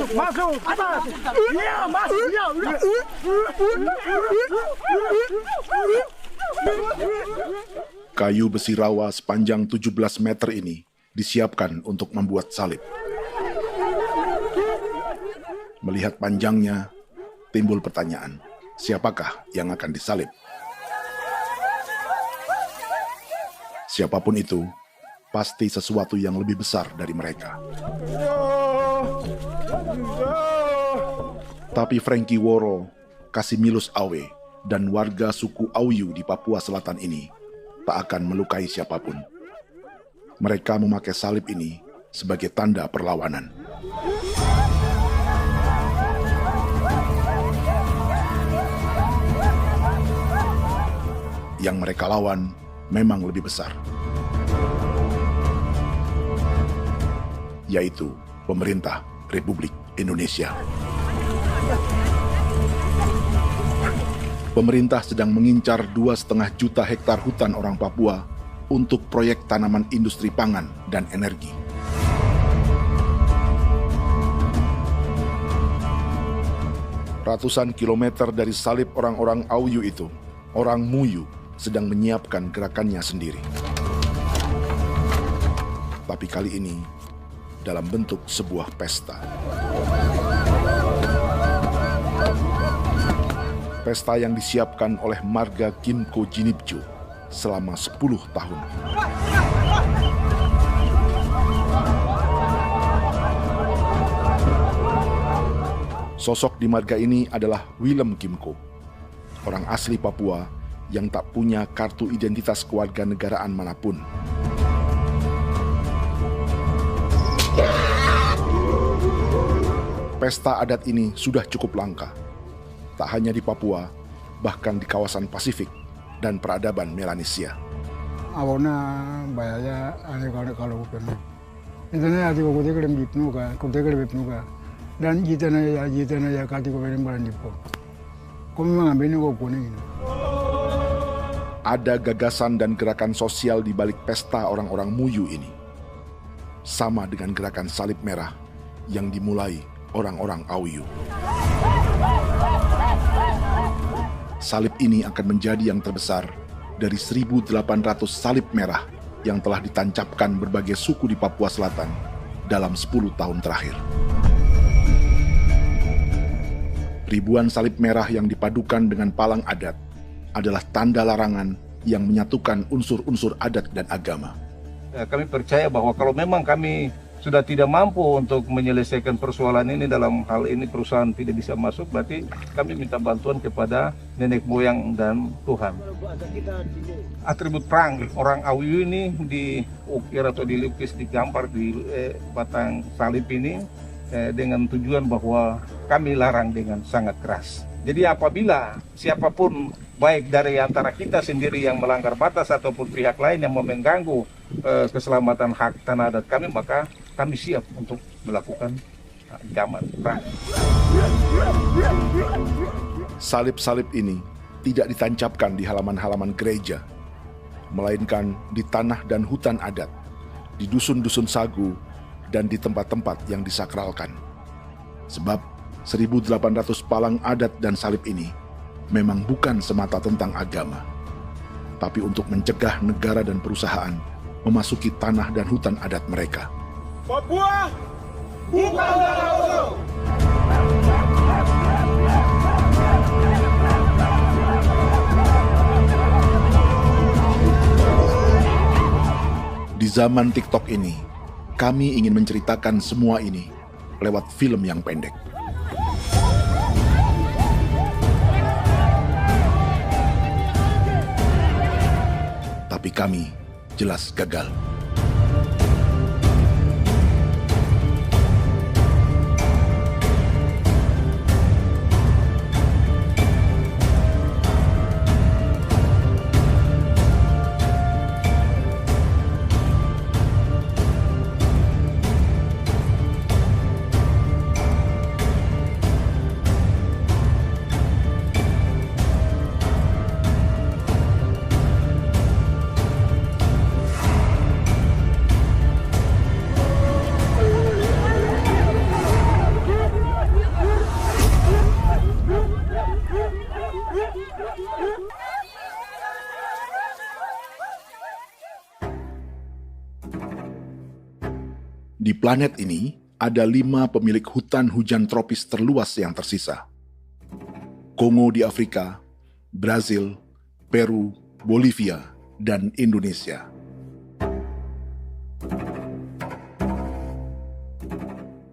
Masuk. Atas. Iya, masuk. Iya, udah. Kayu besi rawa sepanjang 17 meter ini disiapkan untuk membuat salib. Melihat panjangnya, timbul pertanyaan, siapakah yang akan disalib? Siapapun itu, pasti sesuatu yang lebih besar dari mereka. Tapi Frankie Woro, Casimilus Awe, dan warga suku Auyu di Papua Selatan ini tak akan melukai siapapun. Mereka memakai salib ini sebagai tanda perlawanan. Yang mereka lawan memang lebih besar, yaitu pemerintah Republik Indonesia. Pemerintah sedang mengincar 2,5 juta hektar hutan orang Papua untuk proyek tanaman industri pangan dan energi. Ratusan kilometer dari salib orang-orang Auyu itu, orang Muyu sedang menyiapkan gerakannya sendiri. Tapi kali ini dalam bentuk sebuah pesta. Pesta yang disiapkan oleh marga Kimco Jinibjo selama 10 tahun. Sosok di marga ini adalah Willem Kimco, orang asli Papua yang tak punya kartu identitas kewarganegaraan manapun. Pesta adat ini sudah cukup langka, tak hanya di Papua, bahkan di kawasan Pasifik dan peradaban Melanesia. Awalnya bayarnya aneh kalau bukan. Internet arti kau tidak lebih kau tidak lebih dan jitana ya kati kau beri barang dipo. Kau memang ambil kau kuning. Ada gagasan dan gerakan sosial di balik pesta orang-orang Muyu ini. Sama dengan gerakan salib merah yang dimulai orang-orang Auyu. Salib ini akan menjadi yang terbesar dari 1.800 salib merah yang telah ditancapkan berbagai suku di Papua Selatan dalam 10 tahun terakhir. Ribuan salib merah yang dipadukan dengan palang adat adalah tanda larangan yang menyatukan unsur-unsur adat dan agama. Kami percaya bahwa kalau memang kami sudah tidak mampu untuk menyelesaikan persoalan ini, dalam hal ini perusahaan tidak bisa masuk, berarti kami minta bantuan kepada nenek moyang dan Tuhan. Atribut perang orang Auyu ini diukir atau dilukis, digambar di batang salib ini dengan tujuan bahwa kami larang dengan sangat keras. Jadi apabila siapapun baik dari antara kita sendiri yang melanggar batas ataupun pihak lain yang mengganggu keselamatan hak tanah adat kami, maka kami siap untuk melakukan ancaman perang. Salib-salib ini tidak ditancapkan di halaman-halaman gereja, melainkan di tanah dan hutan adat, di dusun-dusun sagu, dan di tempat-tempat yang disakralkan. Sebab 1.800 palang adat dan salib ini memang bukan semata tentang agama, tapi untuk mencegah negara dan perusahaan memasuki tanah dan hutan adat mereka. Papua, buka udara kosong. Di zaman TikTok ini, kami ingin menceritakan semua ini lewat film yang pendek. Tapi kami jelas gagal. Di planet ini, ada 5 pemilik hutan hujan tropis terluas yang tersisa. Kongo di Afrika, Brazil, Peru, Bolivia, dan Indonesia.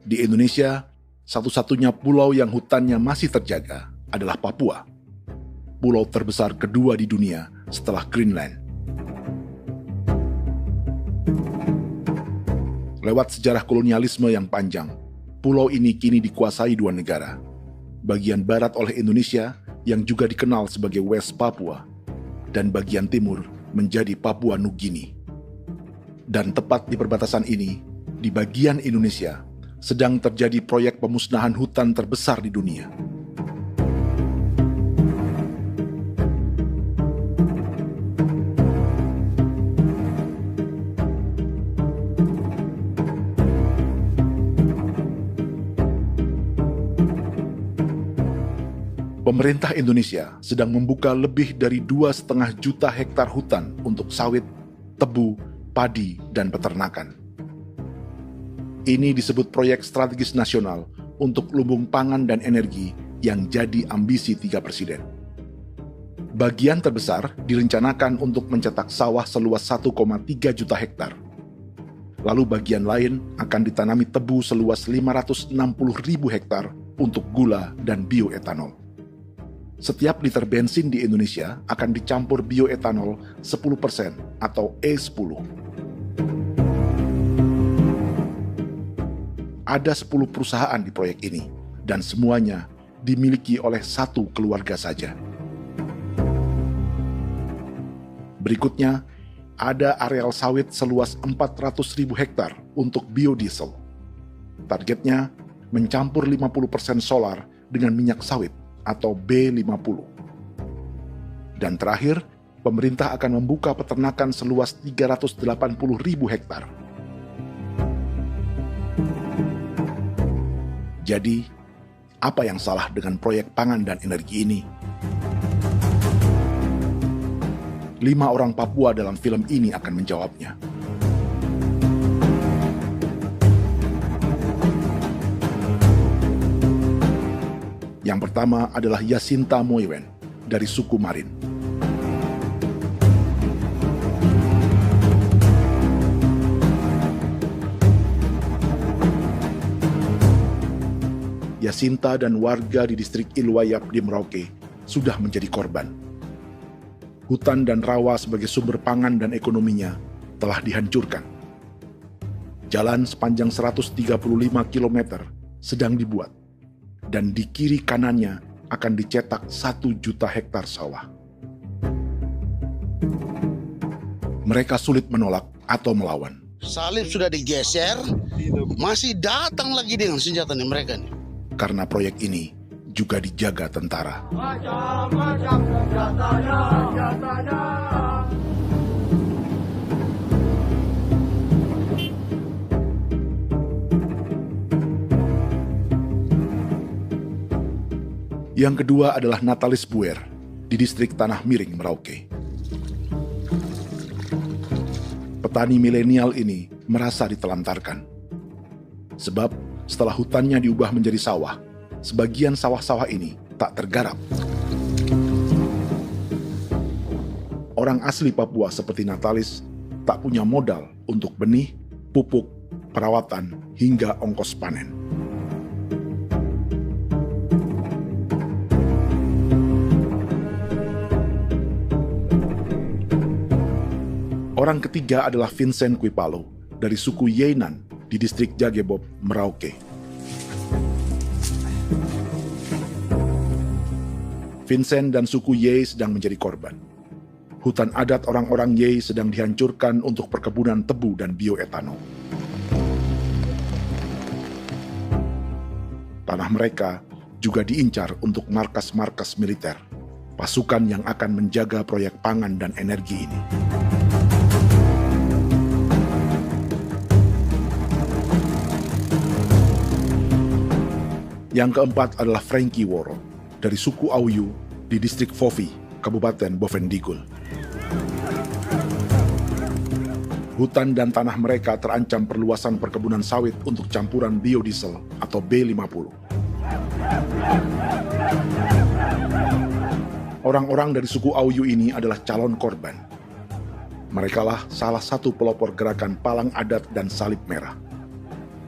Di Indonesia, satu-satunya pulau yang hutannya masih terjaga adalah Papua, pulau terbesar kedua di dunia setelah Greenland. Lewat sejarah kolonialisme yang panjang, pulau ini kini dikuasai 2 negara. Bagian barat oleh Indonesia yang juga dikenal sebagai West Papua, dan bagian timur menjadi Papua Nugini. Dan tepat di perbatasan ini, di bagian Indonesia, sedang terjadi proyek pemusnahan hutan terbesar di dunia. Pemerintah Indonesia sedang membuka lebih dari 2,5 juta hektar hutan untuk sawit, tebu, padi, dan peternakan. Ini disebut proyek strategis nasional untuk lumbung pangan dan energi yang jadi ambisi 3 presiden. Bagian terbesar direncanakan untuk mencetak sawah seluas 1,3 juta hektar. Lalu bagian lain akan ditanami tebu seluas 560.000 hektar untuk gula dan bioetanol. Setiap liter bensin di Indonesia akan dicampur bioetanol 10% atau E10. Ada 10 perusahaan di proyek ini, dan semuanya dimiliki oleh 1 keluarga saja. Berikutnya, ada areal sawit seluas 400.000 hektar untuk biodiesel. Targetnya mencampur 50% solar dengan minyak sawit atau B50. Dan terakhir, pemerintah akan membuka peternakan seluas 380.000 hektar. Jadi, apa yang salah dengan proyek pangan dan energi ini? 5 orang Papua dalam film ini akan menjawabnya. Yang pertama adalah Yasinta Moiwen dari suku Marin. Yasinta dan warga di distrik Ilwayap di Merauke sudah menjadi korban. Hutan dan rawa sebagai sumber pangan dan ekonominya telah dihancurkan. Jalan sepanjang 135 km sedang dibuat, dan di kiri kanannya akan dicetak 1 juta hektar sawah. Mereka sulit menolak atau melawan. Salib sudah digeser, masih datang lagi dengan senjatanya mereka nih. Karena proyek ini juga dijaga tentara. Macam-macam senjatanya. Yang kedua adalah Natalis Buer di distrik Tanah Miring, Merauke. Petani milenial ini merasa ditelantarkan. Sebab setelah hutannya diubah menjadi sawah, sebagian sawah-sawah ini tak tergarap. Orang asli Papua seperti Natalis tak punya modal untuk benih, pupuk, perawatan, hingga ongkos panen. Orang ketiga adalah Vincent Kuipalo dari suku Yenan di distrik Jagebob, Merauke. Vincent dan suku Ye sedang menjadi korban. Hutan adat orang-orang Ye sedang dihancurkan untuk perkebunan tebu dan bioetanol. Tanah mereka juga diincar untuk markas-markas militer, pasukan yang akan menjaga proyek pangan dan energi ini. Yang keempat adalah Frankie Woro dari suku Auyu di distrik Fofi, Kabupaten Bovendigul. Hutan dan tanah mereka terancam perluasan perkebunan sawit untuk campuran biodiesel atau B50. Orang-orang dari suku Auyu ini adalah calon korban. Merekalah salah satu pelopor gerakan Palang Adat dan Salib Merah.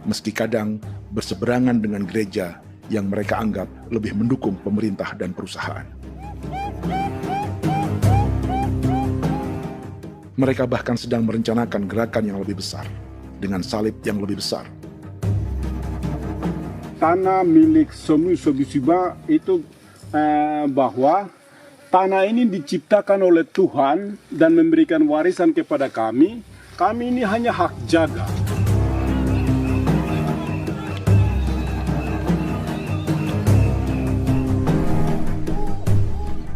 Meski kadang berseberangan dengan gereja yang mereka anggap lebih mendukung pemerintah dan perusahaan. Mereka bahkan sedang merencanakan gerakan yang lebih besar, dengan salib yang lebih besar. Tanah milik Somu Sobisiba itu bahwa tanah ini diciptakan oleh Tuhan dan memberikan warisan kepada kami. Kami ini hanya hak jaga.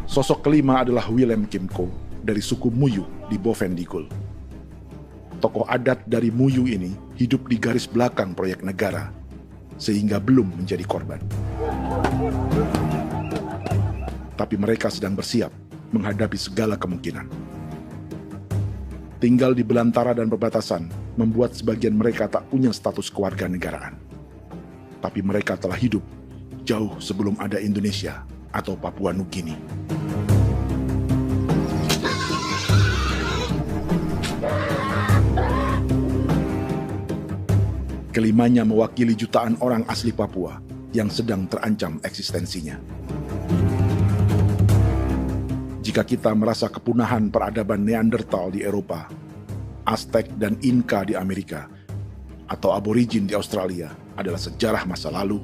Sosok kelima adalah Willem Kimco dari suku Muyu di Bovendigul. Tokoh adat dari Muyu ini hidup di garis belakang proyek negara, sehingga belum menjadi korban. Tapi mereka sedang bersiap menghadapi segala kemungkinan. Tinggal di belantara dan perbatasan membuat sebagian mereka tak punya status kewarganegaraan. Tapi mereka telah hidup jauh sebelum ada Indonesia atau Papua Nugini. Kelimanya mewakili jutaan orang asli Papua yang sedang terancam eksistensinya. Jika kita merasa kepunahan peradaban Neanderthal di Eropa, Aztec dan Inca di Amerika, atau aborigin di Australia adalah sejarah masa lalu,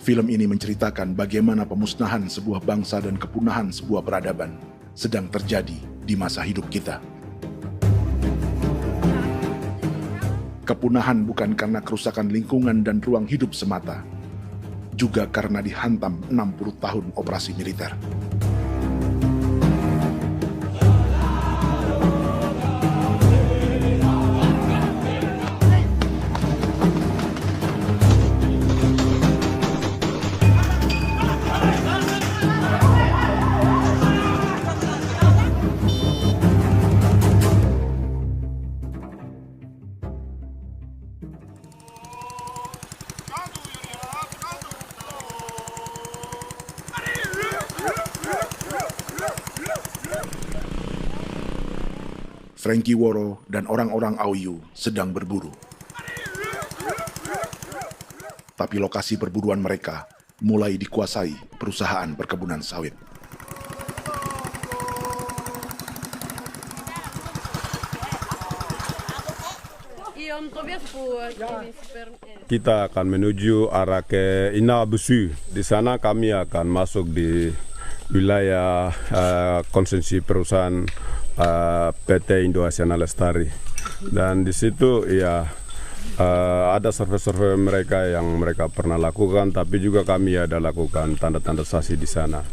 film ini menceritakan bagaimana pemusnahan sebuah bangsa dan kepunahan sebuah peradaban sedang terjadi di masa hidup kita. Kepunahan bukan karena kerusakan lingkungan dan ruang hidup semata, juga karena dihantam 60 tahun operasi militer. Frankie Woro dan orang-orang Auyu sedang berburu. Tapi lokasi perburuan mereka mulai dikuasai perusahaan perkebunan sawit. Kita akan menuju arah ke Inabusu. Di sana kami akan masuk di wilayah konsesi perusahaan PT Indo Asiana Lestari, dan di situ ya ada survei-survei mereka yang mereka pernah lakukan, tapi juga kami ada lakukan tanda-tanda saksi di sana.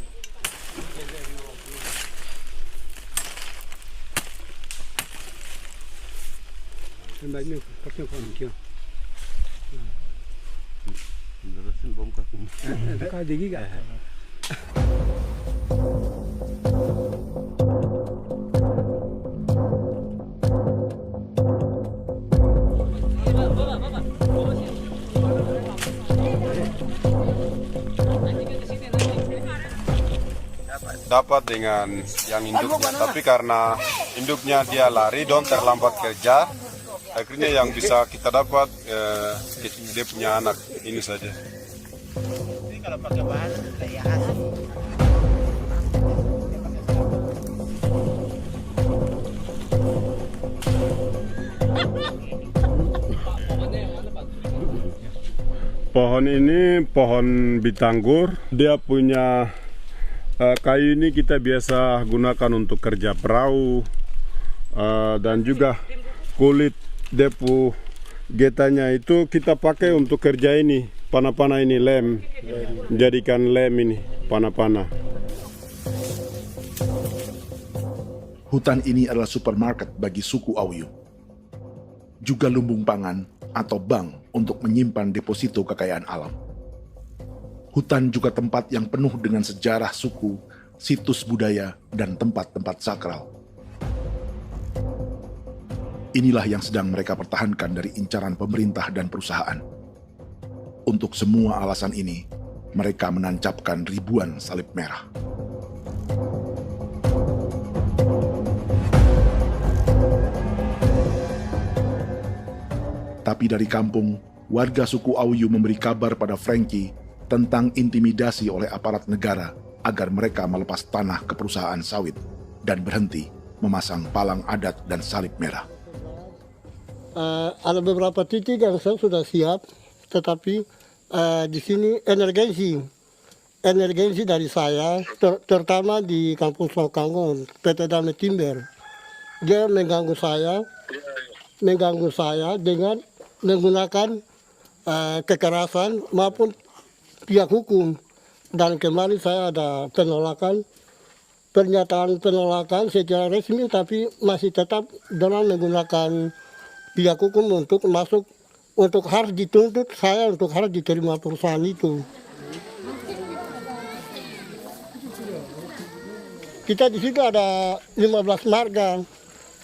Dapat dengan yang induknya, tapi karena induknya dia lari dan terlambat kerja, akhirnya yang bisa kita dapat dia punya anak ini saja. Pohon ini pohon bitanggur, dia punya kayu ini kita biasa gunakan untuk kerja perahu, dan juga kulit depu getanya itu kita pakai untuk kerja ini, panah-panah ini lem, jadikan lem ini, panah-panah. Hutan ini adalah supermarket bagi suku Auyu. Juga lumbung pangan atau bank untuk menyimpan deposito kekayaan alam. Hutan juga tempat yang penuh dengan sejarah suku, situs budaya, dan tempat-tempat sakral. Inilah yang sedang mereka pertahankan dari incaran pemerintah dan perusahaan. Untuk semua alasan ini, mereka menancapkan ribuan salib merah. Tapi dari kampung, warga suku Auyu memberi kabar pada Frankie tentang intimidasi oleh aparat negara agar mereka melepas tanah ke perusahaan sawit dan berhenti memasang palang adat dan salib merah. Ada beberapa titik yang saya sudah siap, tetapi di sini emergensi dari saya, terutama di Kampung Sokanggon, PT Damai Timber. Dia mengganggu saya dengan menggunakan kekerasan maupun pihak hukum. Dan kemarin saya ada pernyataan penolakan secara resmi, tapi masih tetap dengan menggunakan pihak hukum untuk masuk, untuk harus dituntut saya untuk harus diterima perusahaan itu. Kita di situ ada 15 marga,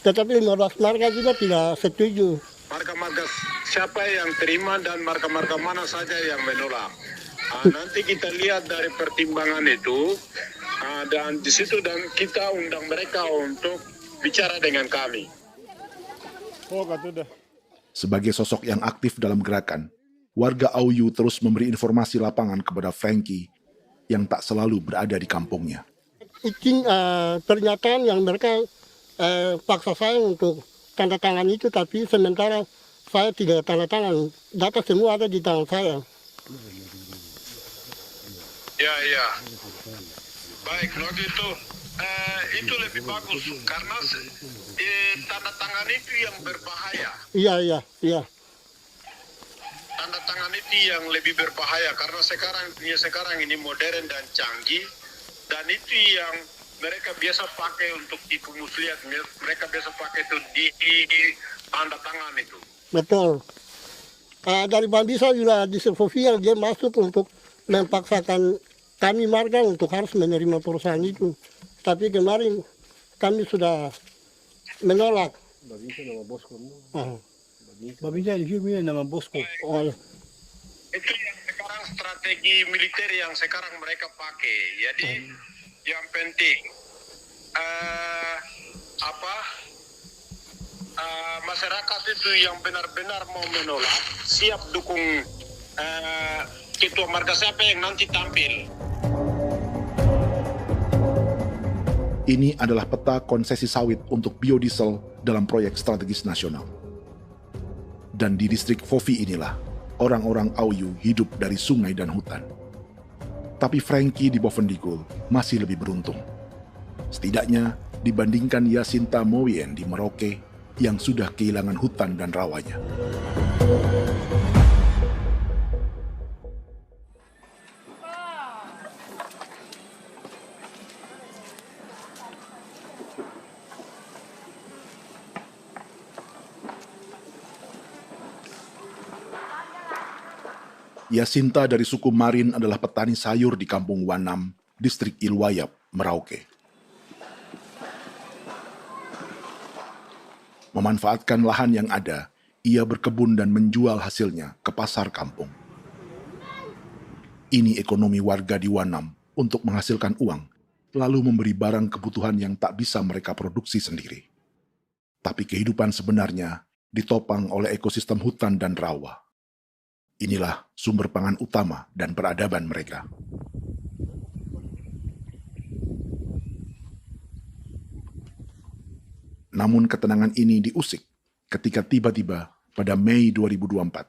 tetapi 15 marga juga tidak setuju. Marga-marga siapa yang terima dan marga-marga mana saja yang menolak. Nanti kita lihat dari pertimbangan itu, dan di situ dan kita undang mereka untuk bicara dengan kami. Sebagai sosok yang aktif dalam gerakan, warga Auyu terus memberi informasi lapangan kepada Frankie yang tak selalu berada di kampungnya. Izin pernyataan yang mereka paksa saya untuk tanda tangan itu, tapi sementara saya tidak tanda tangan. Data semua ada di tangan saya. Ya. Baik, kalau gitu itu lebih bagus karena tanda tangan itu yang berbahaya. Iya. Tanda tangan itu yang lebih berbahaya karena sekarang ini modern dan canggih, dan itu yang mereka biasa pakai untuk tipu muslihat. Mereka biasa pakai itu di tanda tangan itu. Betul. Dari Bambisa juga di Sofia dia masuk untuk memaksakan kami marga untuk harus menerima perusahaan itu. Tapi kemarin kami sudah menolak. Babinsa nama bosku. Babinsa di sini nama bosku. Oh, ya. Itu yang sekarang strategi militer yang sekarang mereka pakai. Jadi yang penting masyarakat itu yang benar-benar mau menolak siap dukung ketua marga siapa yang nanti tampil. Ini adalah peta konsesi sawit untuk biodiesel dalam proyek strategis nasional. Dan di distrik Fofi inilah, orang-orang Auyu hidup dari sungai dan hutan. Tapi Frankie di Bovendigul masih lebih beruntung. Setidaknya dibandingkan Yasinta Mowien di Merauke yang sudah kehilangan hutan dan rawanya. Yasinta dari suku Marin adalah petani sayur di Kampung Wanam, distrik Ilwayap, Merauke. Memanfaatkan lahan yang ada, ia berkebun dan menjual hasilnya ke pasar kampung. Ini ekonomi warga di Wanam untuk menghasilkan uang, lalu memberi barang kebutuhan yang tak bisa mereka produksi sendiri. Tapi kehidupan sebenarnya ditopang oleh ekosistem hutan dan rawa. Inilah sumber pangan utama dan peradaban mereka. Namun ketenangan ini diusik ketika tiba-tiba pada Mei 2024,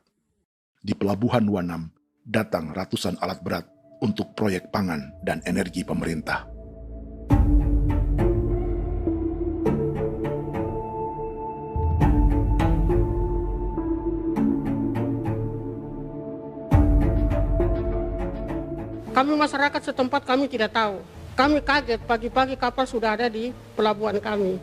di Pelabuhan Wanam datang ratusan alat berat untuk proyek pangan dan energi pemerintah. Kami masyarakat setempat kami tidak tahu. Kami kaget pagi-pagi kapal sudah ada di pelabuhan kami.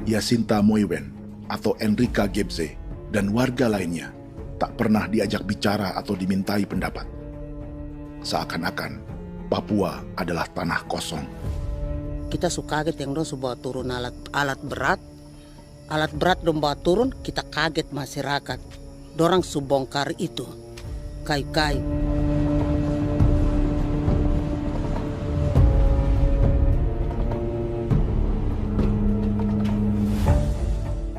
Yasinta Mowien atau Enrika Gebze dan warga lainnya tak pernah diajak bicara atau dimintai pendapat. Seakan-akan Papua adalah tanah kosong. Kita suka kaget yang dong bawa turun alat berat dong bawa turun, kita kaget masyarakat. Dorang subongkar itu kayu-kayu.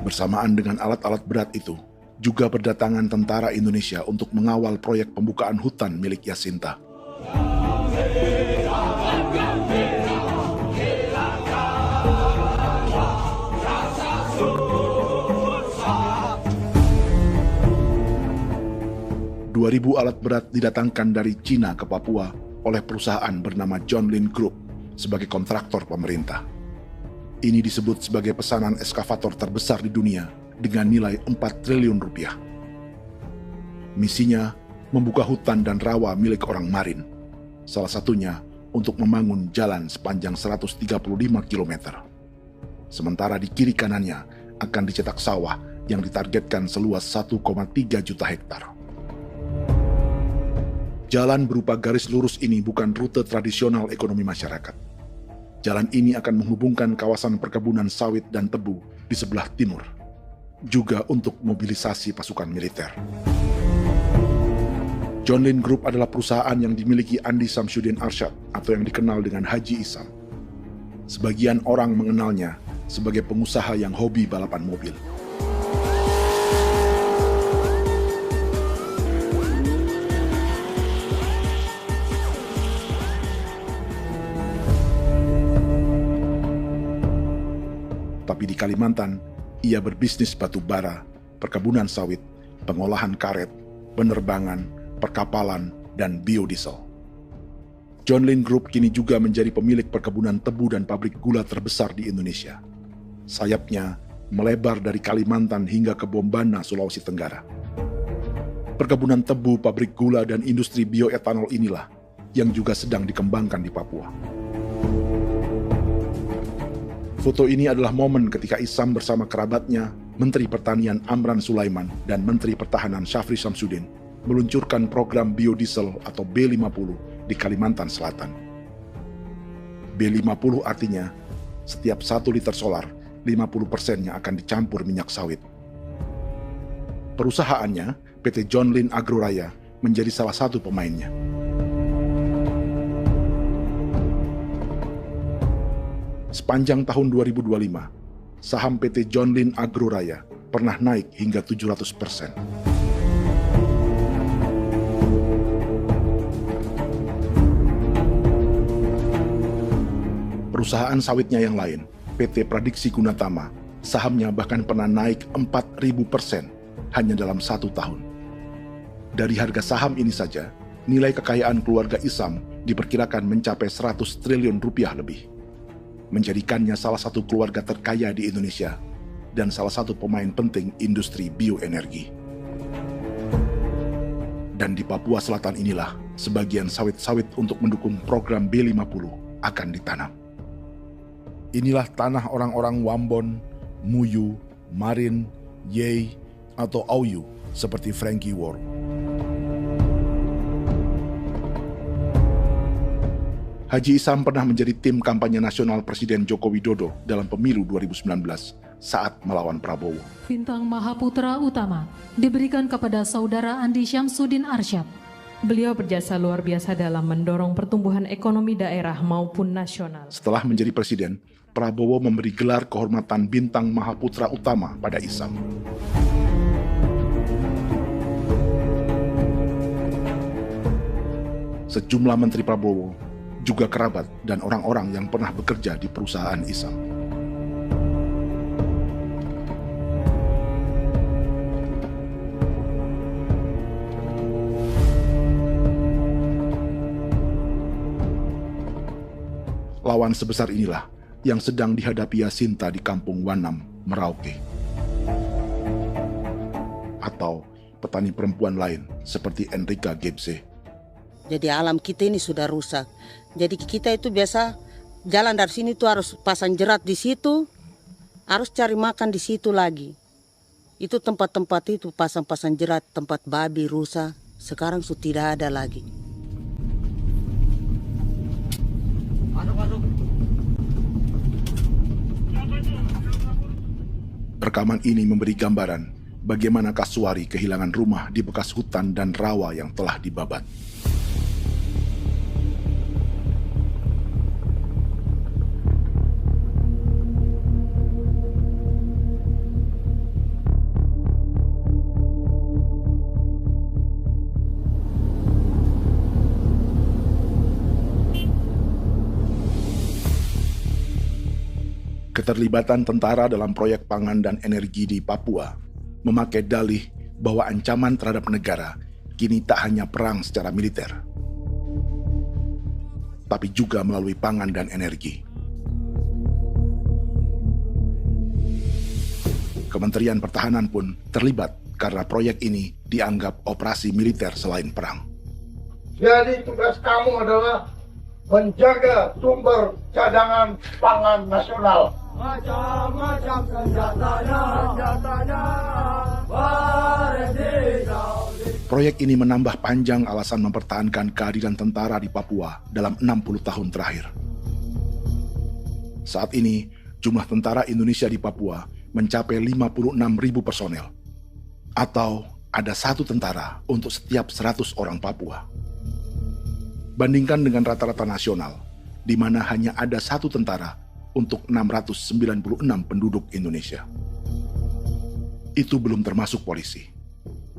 Bersamaan dengan alat-alat berat itu, juga berdatangan tentara Indonesia untuk mengawal proyek pembukaan hutan milik Jacinta. Ribu alat berat didatangkan dari Cina ke Papua oleh perusahaan bernama John Lin Group sebagai kontraktor pemerintah. Ini disebut sebagai pesanan eskavator terbesar di dunia dengan nilai 4 triliun rupiah. Misinya membuka hutan dan rawa milik orang Marin, salah satunya untuk membangun jalan sepanjang 135 km. Sementara di kiri kanannya akan dicetak sawah yang ditargetkan seluas 1,3 juta hektar. Jalan berupa garis lurus ini bukan rute tradisional ekonomi masyarakat. Jalan ini akan menghubungkan kawasan perkebunan sawit dan tebu di sebelah timur, juga untuk mobilisasi pasukan militer. John Lin Group adalah perusahaan yang dimiliki Andi Samsudin Arsyad atau yang dikenal dengan Haji Isam. Sebagian orang mengenalnya sebagai pengusaha yang hobi balapan mobil. Tapi di Kalimantan, ia berbisnis batu bara, perkebunan sawit, pengolahan karet, penerbangan, perkapalan, dan biodiesel. John Lin Group kini juga menjadi pemilik perkebunan tebu dan pabrik gula terbesar di Indonesia. Sayapnya melebar dari Kalimantan hingga ke Bombana, Sulawesi Tenggara. Perkebunan tebu, pabrik gula, dan industri bioetanol inilah yang juga sedang dikembangkan di Papua. Foto ini adalah momen ketika Isam bersama kerabatnya, Menteri Pertanian Amran Sulaiman dan Menteri Pertahanan Syafri Samsudin, meluncurkan program biodiesel atau B50 di Kalimantan Selatan. B50 artinya, setiap 1 liter solar, 50%-nya akan dicampur minyak sawit. Perusahaannya, PT John Lin Agroraya, menjadi salah satu pemainnya. Sepanjang tahun 2025, saham PT John Lin Agroraya pernah naik hingga 700%. Perusahaan sawitnya yang lain, PT Pradiksi Gunatama, sahamnya bahkan pernah naik 4.000% hanya dalam 1 tahun. Dari harga saham ini saja, nilai kekayaan keluarga Isam diperkirakan mencapai 100 triliun rupiah lebih, menjadikannya salah satu keluarga terkaya di Indonesia dan salah satu pemain penting industri bioenergi. Dan di Papua Selatan inilah sebagian sawit-sawit untuk mendukung program B50 akan ditanam. Inilah tanah orang-orang Wambon, Muyu, Marin, Yei, atau Auyu seperti Frankie Ward. Haji Isam pernah menjadi tim kampanye nasional Presiden Joko Widodo dalam pemilu 2019 saat melawan Prabowo. Bintang Mahaputra Utama diberikan kepada Saudara Andi Syamsuddin Arsyad. Beliau berjasa luar biasa dalam mendorong pertumbuhan ekonomi daerah maupun nasional. Setelah menjadi presiden, Prabowo memberi gelar kehormatan Bintang Mahaputra Utama pada Isam. Sejumlah menteri Prabowo, juga kerabat dan orang-orang yang pernah bekerja di perusahaan Isam. Lawan sebesar inilah yang sedang dihadapi Jacinta di kampung Wanam, Merauke. Atau petani perempuan lain seperti Enrika Gebse. Jadi alam kita ini sudah rusak. Jadi kita itu biasa jalan dari sini tuh harus pasang jerat di situ, harus cari makan di situ lagi. Itu tempat-tempat itu pasang-pasang jerat, tempat babi, rusa, sekarang sudah tidak ada lagi. Rekaman ini memberi gambaran bagaimana Kasuari kehilangan rumah di bekas hutan dan rawa yang telah dibabat. Keterlibatan tentara dalam proyek pangan dan energi di Papua memakai dalih bahwa ancaman terhadap negara kini tak hanya perang secara militer, tapi juga melalui pangan dan energi. Kementerian Pertahanan pun terlibat karena proyek ini dianggap operasi militer selain perang. Jadi tugas kamu adalah menjaga sumber cadangan pangan nasional. Macam-macam senjatanya, Proyek ini menambah panjang alasan mempertahankan kehadiran tentara di Papua dalam 60 tahun terakhir. Saat ini, jumlah tentara Indonesia di Papua mencapai 56.000 personel, atau ada 1 tentara untuk setiap 100 orang Papua. Bandingkan dengan rata-rata nasional, di mana hanya ada 1 tentara untuk 696 penduduk Indonesia. Itu belum termasuk polisi.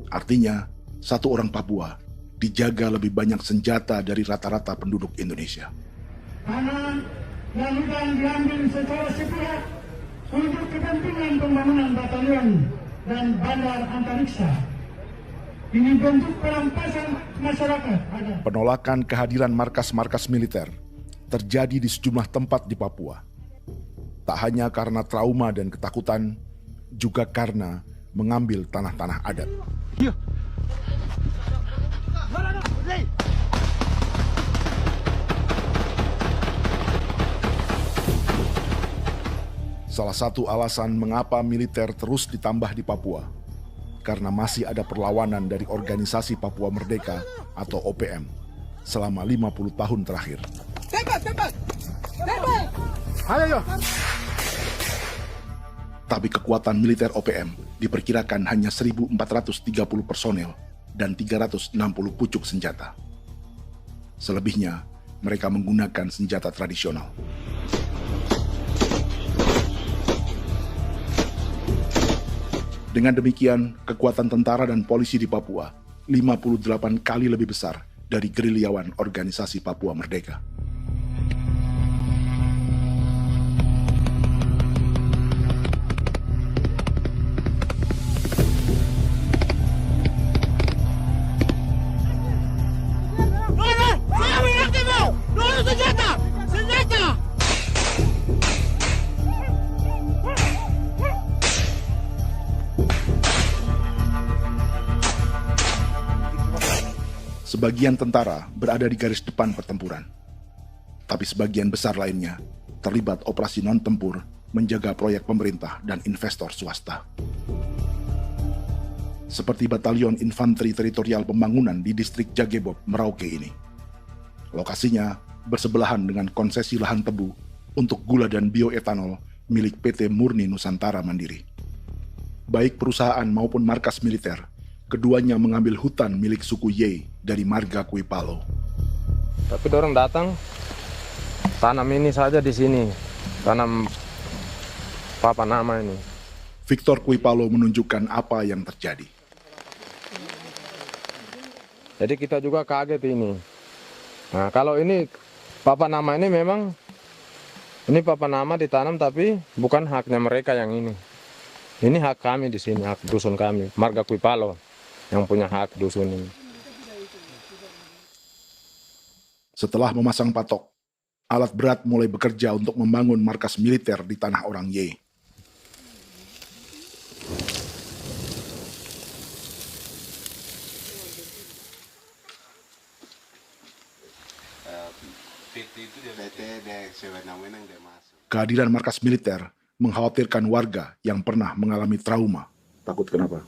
Artinya, 1 orang Papua dijaga lebih banyak senjata dari rata-rata penduduk Indonesia. Tanah dan hutan diambil secara sepihak untuk kepentingan pembangunan batalion dan bandar antariksa. Ini bentuk perampasan masyarakat. Penolakan kehadiran markas-markas militer terjadi di sejumlah tempat di Papua. Tak hanya karena trauma dan ketakutan, juga karena mengambil tanah-tanah adat. Salah satu alasan mengapa militer terus ditambah di Papua, karena masih ada perlawanan dari Organisasi Papua Merdeka atau OPM selama 50 tahun terakhir. Ayo. Tapi kekuatan militer OPM diperkirakan hanya 1.430 personel dan 360 pucuk senjata. Selebihnya, mereka menggunakan senjata tradisional. Dengan demikian, kekuatan tentara dan polisi di Papua 58 kali lebih besar dari gerilyawan Organisasi Papua Merdeka. Sebagian tentara berada di garis depan pertempuran, tapi sebagian besar lainnya terlibat operasi non-tempur menjaga proyek pemerintah dan investor swasta. Seperti Batalion Infanteri Teritorial Pembangunan di distrik Jagebob, Merauke ini. Lokasinya bersebelahan dengan konsesi lahan tebu untuk gula dan bioetanol milik PT Murni Nusantara Mandiri. Baik perusahaan maupun markas militer, keduanya mengambil hutan milik suku Ye dari marga Kuipalo. Tapi dorong datang, tanam ini saja di sini, tanam Papa Nama ini. Victor Kuipalo menunjukkan apa yang terjadi. Jadi kita juga kaget ini. Nah, kalau ini Papa Nama ini memang, ini Papa Nama ditanam tapi bukan haknya mereka yang ini. Ini hak kami di sini, hak dusun kami, marga Kuipalo yang punya hak dusun ini. Setelah memasang patok, alat berat mulai bekerja untuk membangun markas militer di tanah orang Ye. Kehadiran markas militer mengkhawatirkan warga yang pernah mengalami trauma. Takut kenapa?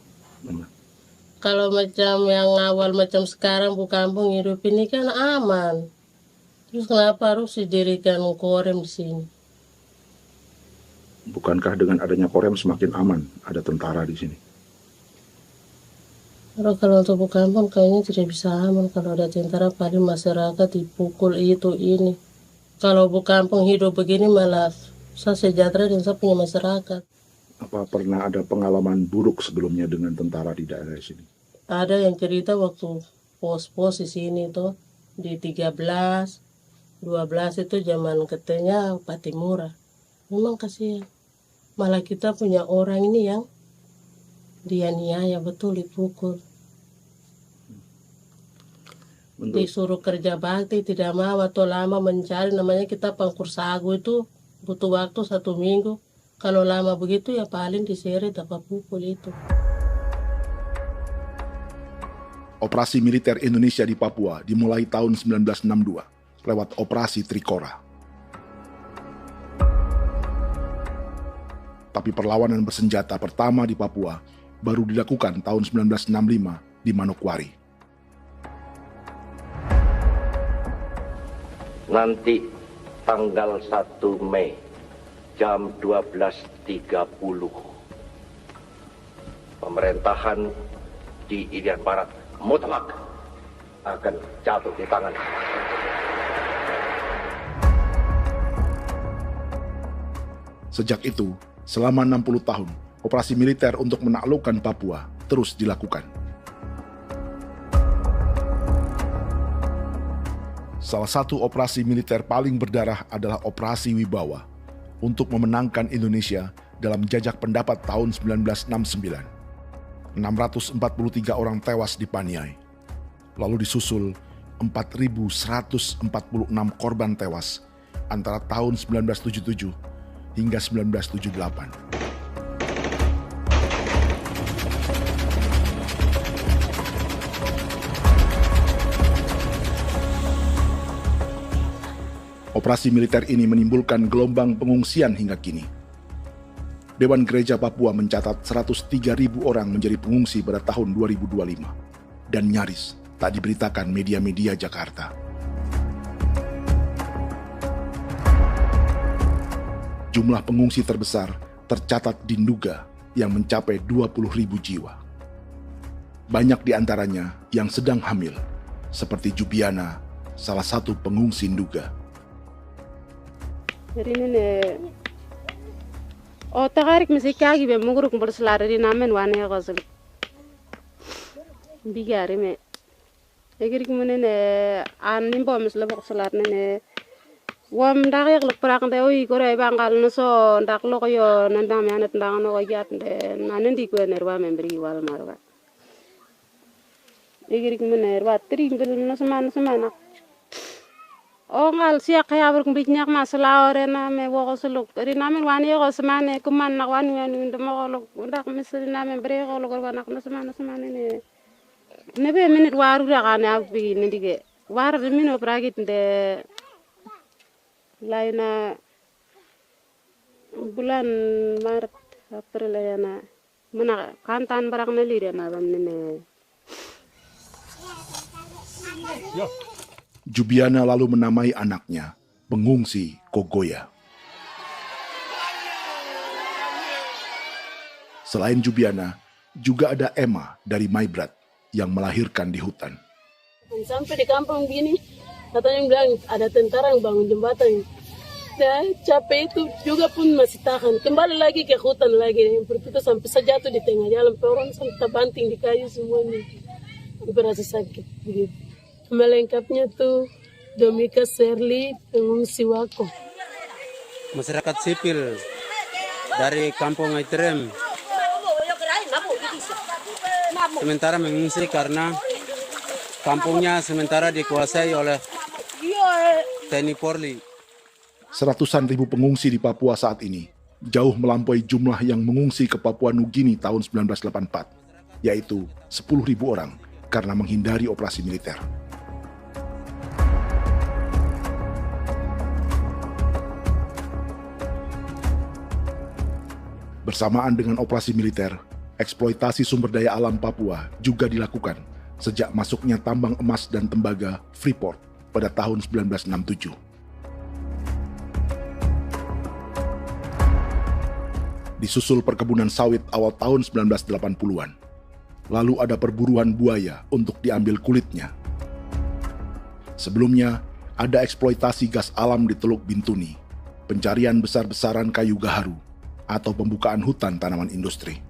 Kalau macam yang awal macam sekarang bu kampung hidup ini kan aman. Terus kenapa harus didirikan korem di sini? Bukankah dengan adanya Korem semakin aman ada tentara di sini? Kalau untuk kampung kayaknya tidak bisa aman kalau ada tentara, paling masyarakat dipukul itu ini. Kalau kampung hidup begini malah saya sejahtera dan saya punya masyarakat. Apa pernah ada pengalaman buruk sebelumnya dengan tentara di daerah sini? Ada yang cerita waktu pos-pos di sini tuh di 13, 12 itu zaman katanya Patimura. Memang kasihan. Malah kita punya orang ini yang dianiaya betul, dipukul. Disuruh kerja bakti tidak mau atau lama mencari, namanya kita pangkur sagu itu butuh waktu 1 minggu. Kalau lama begitu ya paling diseret apa pukul itu. Operasi militer Indonesia di Papua dimulai tahun 1962 lewat Operasi Trikora. Tapi perlawanan bersenjata pertama di Papua baru dilakukan tahun 1965 di Manokwari. Nanti tanggal 1 Mei jam 12.30 pemerintahan di Irian Barat mutlak akan jatuh di tangan. Sejak itu, selama 60 tahun, operasi militer untuk menaklukkan Papua terus dilakukan. Salah satu operasi militer paling berdarah adalah Operasi Wibawa untuk memenangkan Indonesia dalam jajak pendapat tahun 1969. 643 orang tewas di Paniai. Lalu disusul 4.146 korban tewas antara tahun 1977 hingga 1978. Operasi militer ini menimbulkan gelombang pengungsian hingga kini. Dewan Gereja Papua mencatat 103.000 orang menjadi pengungsi pada tahun 2025 dan nyaris tak diberitakan media-media Jakarta. Jumlah pengungsi terbesar tercatat di Nduga yang mencapai 20.000 jiwa. Banyak di antaranya yang sedang hamil, seperti Jubiana, salah satu pengungsi Nduga. Jadi ini tagarik mesti kagi be muguruk berselari di namen wane gosel bigari me egirik munene an nimbo misle berselar ne wam darik lek prak de oi gore bangal no so ndak lo yo nandam yanet ndang no gat de nanen di ko nerwa membri wal marwa egirik munene wa tri ngel no semana ngal siak ya ber kumbik nyak masala orena me wo sulu rina men wani go semane kuman nak wani wani ndemo lo ndak misalina me bre go lo nak no semana ne be minit waru ra kana bi ne dige war de mino pragit de laina bulan Maret April yana mana kantan barang ne lire na bam ne Jubiana lalu menamai anaknya pengungsi Kogoya. Selain Jubiana, juga ada Emma dari Maibrat yang melahirkan di hutan. Sampai di kampung gini, katanya bilang ada tentara yang bangun jembatan. Saya capek itu juga pun masih tahan. Kembali lagi ke hutan lagi. Itu sampai saya jatuh di tengah jalan. Orang sampai terbanting di kayu semuanya. Berasa sakit begitu. Melengkapnya tuh Domika Serli, pengungsi Wako. Masyarakat sipil dari Kampung Aitrem sementara mengungsi karena kampungnya sementara dikuasai oleh TNI Polri. Seratusan ribu pengungsi di Papua saat ini jauh melampaui jumlah yang mengungsi ke Papua Nugini tahun 1984, yaitu 10.000 orang karena menghindari operasi militer. Bersamaan dengan operasi militer, eksploitasi sumber daya alam Papua juga dilakukan sejak masuknya tambang emas dan tembaga Freeport pada tahun 1967. Disusul perkebunan sawit awal tahun 1980-an. Lalu ada perburuan buaya untuk diambil kulitnya. Sebelumnya, ada eksploitasi gas alam di Teluk Bintuni, pencarian besar-besaran kayu gaharu, atau pembukaan hutan tanaman industri.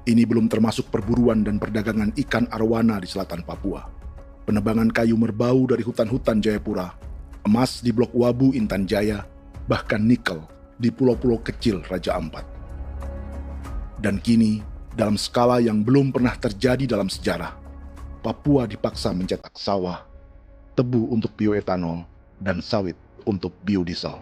Ini belum termasuk perburuan dan perdagangan ikan arwana di selatan Papua, penebangan kayu merbau dari hutan-hutan Jayapura, emas di Blok Wabu Intan Jaya, bahkan nikel di pulau-pulau kecil Raja Ampat. Dan kini, dalam skala yang belum pernah terjadi dalam sejarah, Papua dipaksa mencetak sawah, tebu untuk bioetanol, dan sawit untuk biodiesel.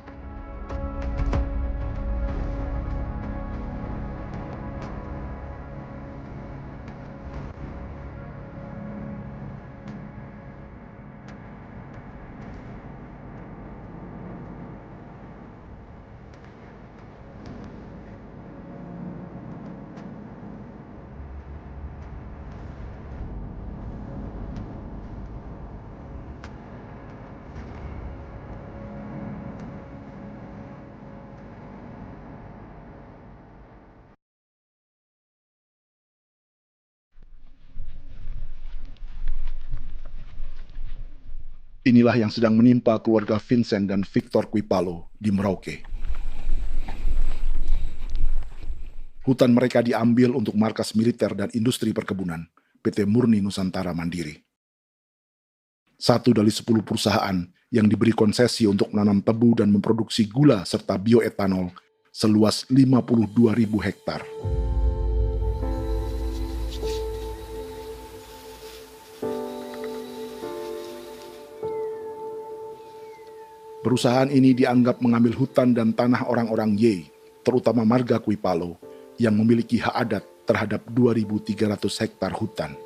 Inilah yang sedang menimpa keluarga Vincent dan Victor Kuipalo di Merauke. Hutan mereka diambil untuk markas militer dan industri perkebunan, PT Murni Nusantara Mandiri. 1 dari 10 perusahaan yang diberi konsesi untuk menanam tebu dan memproduksi gula serta bioetanol seluas 52.000 hektar. Perusahaan ini dianggap mengambil hutan dan tanah orang-orang Ye, terutama marga Kuipalo, yang memiliki hak adat terhadap 2.300 hektar hutan.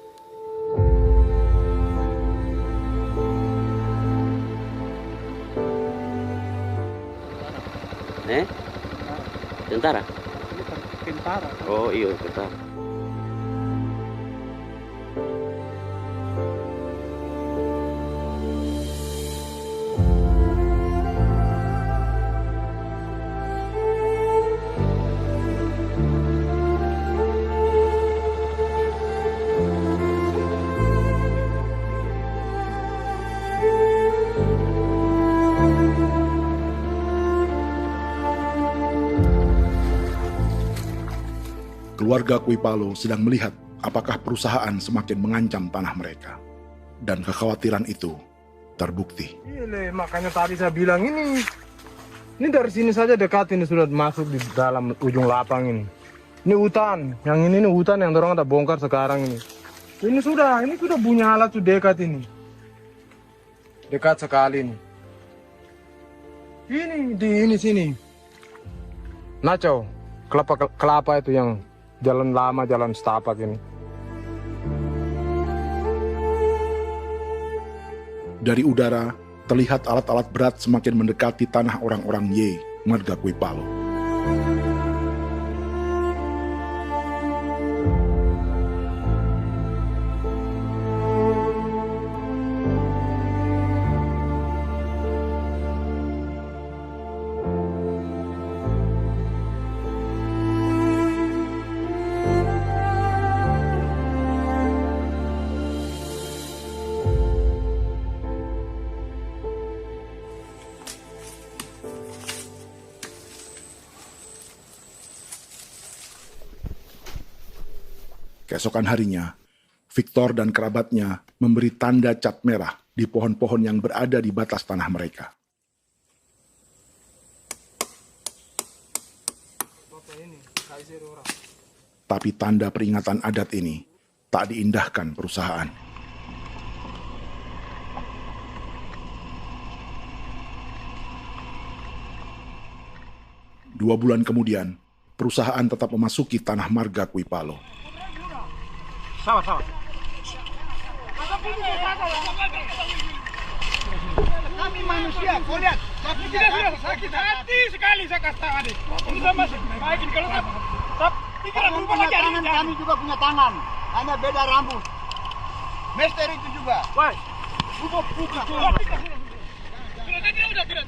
Tentara? Tentara. Oh iya, tentara. Keluarga Kuipalo sedang melihat apakah perusahaan semakin mengancam tanah mereka. Dan kekhawatiran itu terbukti. Iya, makanya tadi saya bilang ini dari sini saja dekat ini sudah masuk di dalam ujung lapang ini. Ini hutan, yang ini hutan yang dorong ada bongkar sekarang ini. Ini sudah punya alat sudah dekat ini. Dekat sekali ini. Ini di sini. Nacau, kelapa itu yang jalan lama, jalan setapak ini. Dari udara, terlihat alat-alat berat semakin mendekati tanah orang-orang Ye, marga Kuipalo. Keesokan harinya, Victor dan kerabatnya memberi tanda cat merah di pohon-pohon yang berada di batas tanah mereka. Tapi tanda peringatan adat ini tak diindahkan perusahaan. Dua bulan kemudian, perusahaan tetap memasuki tanah marga Kuipalo. Sama. Kami manusia, kau lihat. Sudah sakit hati sekali saya kasih tahu adik. Sudah masuk. Baik, kalau pikiran berubah lagi. Kami juga punya tangan, hanya beda rambut. Mister itu juga. Woi, buka. Tidak.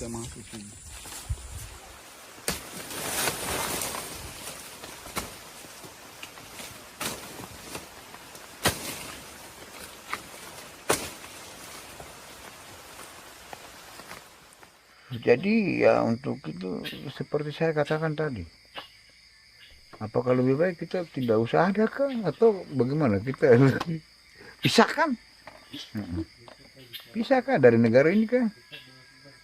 bisa masuk sini. Jadi ya untuk itu seperti saya katakan tadi, apakah lebih baik kita tidak usah ada kan atau bagaimana, kita pisahkan, pisahkan dari negara ini kan,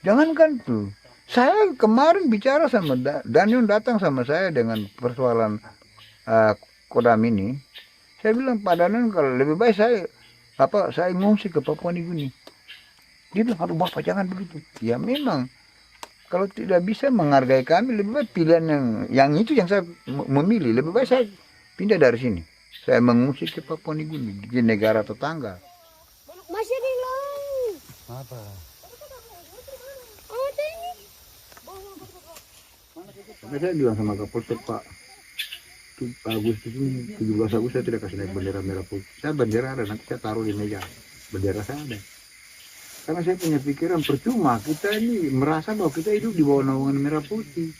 jangankan tuh. Saya kemarin bicara sama Daniel, datang sama saya dengan persoalan Kodam ini, saya bilang Pak Daniel kalau lebih baik saya ngungsi ke Papua Nugini. Dia bilang aduh Bapak jangan begitu. Ya memang. Kalau tidak bisa menghargai kami, lebih baik pilihan yang itu yang saya memilih. Lebih baik saya pindah dari sini. Saya mengungsi ke Papua Nugini, di negara tetangga. Masih di laut. Apa? Saya bilang sama Kapolsek Pak Agustus ini 17 Agustus saya tidak kasih naik bendera merah putih. Saya bendera ada, nanti saya taruh di meja. Bendera saya ada. Karena saya punya pikiran percuma kita ini merasa bahwa kita hidup di bawah naungan merah putih.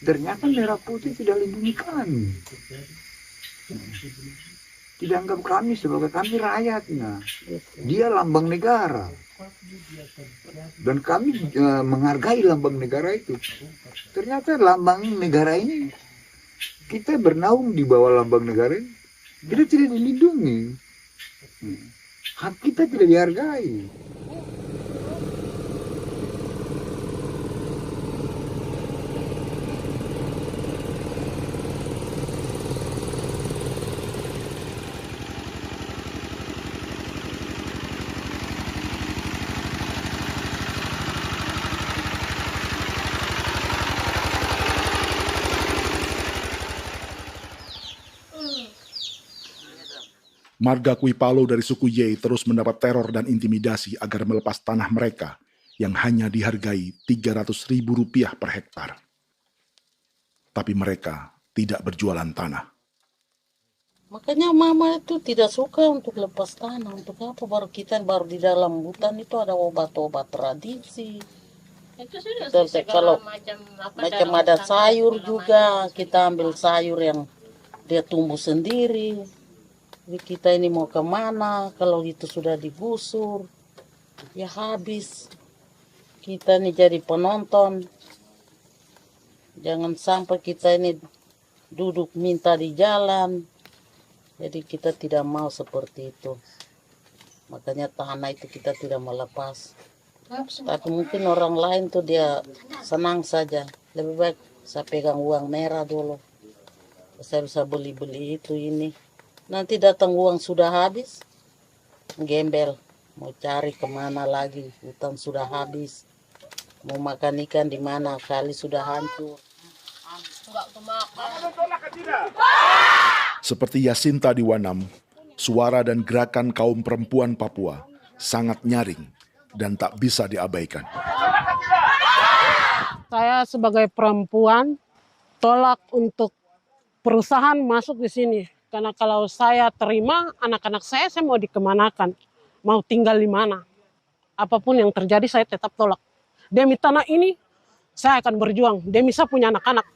Ternyata merah putih tidak lindungi kami. Tidak anggap kami sebagai kami rakyatnya. Dia lambang negara. Dan kami menghargai lambang negara itu. Ternyata lambang negara ini kita bernaung di bawah lambang negara ini. Kita tidak dilindungi. Hak kita tidak dihargai. Marga Kuipalo dari suku Ye terus mendapat teror dan intimidasi agar melepas tanah mereka yang hanya dihargai Rp300.000 per hektar. Tapi mereka tidak berjualan tanah. Makanya mama itu tidak suka untuk lepas tanah. Untuk apa? Baru di dalam hutan itu ada obat-obat tradisi. Itu sudah Kalau macam ada sayur juga, kita ambil sayur yang dia tumbuh sendiri. Jadi kita ini mau kemana, kalau itu sudah digusur, ya habis. Kita ini jadi penonton. Jangan sampai kita ini duduk minta di jalan. Jadi kita tidak mau seperti itu. Makanya tanah itu kita tidak melepas. Tapi mungkin orang lain tuh dia senang saja. Lebih baik saya pegang uang merah dulu. Saya bisa beli-beli itu ini. Nanti datang uang sudah habis, gembel. Mau cari kemana lagi, hutan sudah habis. Mau makan ikan di mana, kali sudah hancur. Seperti Yasinta di Wanam, suara dan gerakan kaum perempuan Papua sangat nyaring dan tak bisa diabaikan. Saya sebagai perempuan tolak untuk perusahaan masuk di sini. Karena kalau saya terima anak-anak saya mau dikemanakan, mau tinggal di mana. Apapun yang terjadi saya tetap tolak. Demi tanah ini saya akan berjuang, demi saya punya anak-anak.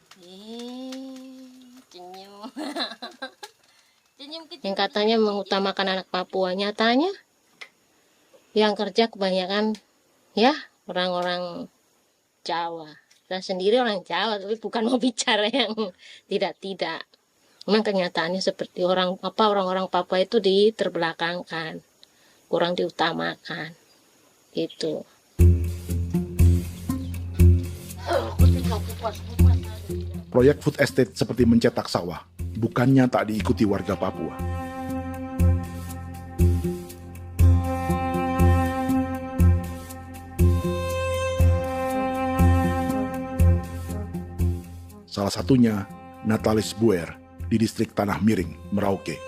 Yang katanya mengutamakan anak Papua, nyatanya yang kerja kebanyakan ya orang-orang Jawa. Saya sendiri orang Jawa, tapi bukan mau bicara yang tidak-tidak. Memang kenyataannya seperti orang-orang Papua itu diterbelakangkan, kurang diutamakan, gitu. Proyek food estate seperti mencetak sawah, bukannya tak diikuti warga Papua. Salah satunya Natalis Buer di distrik Tanah Miring, Merauke.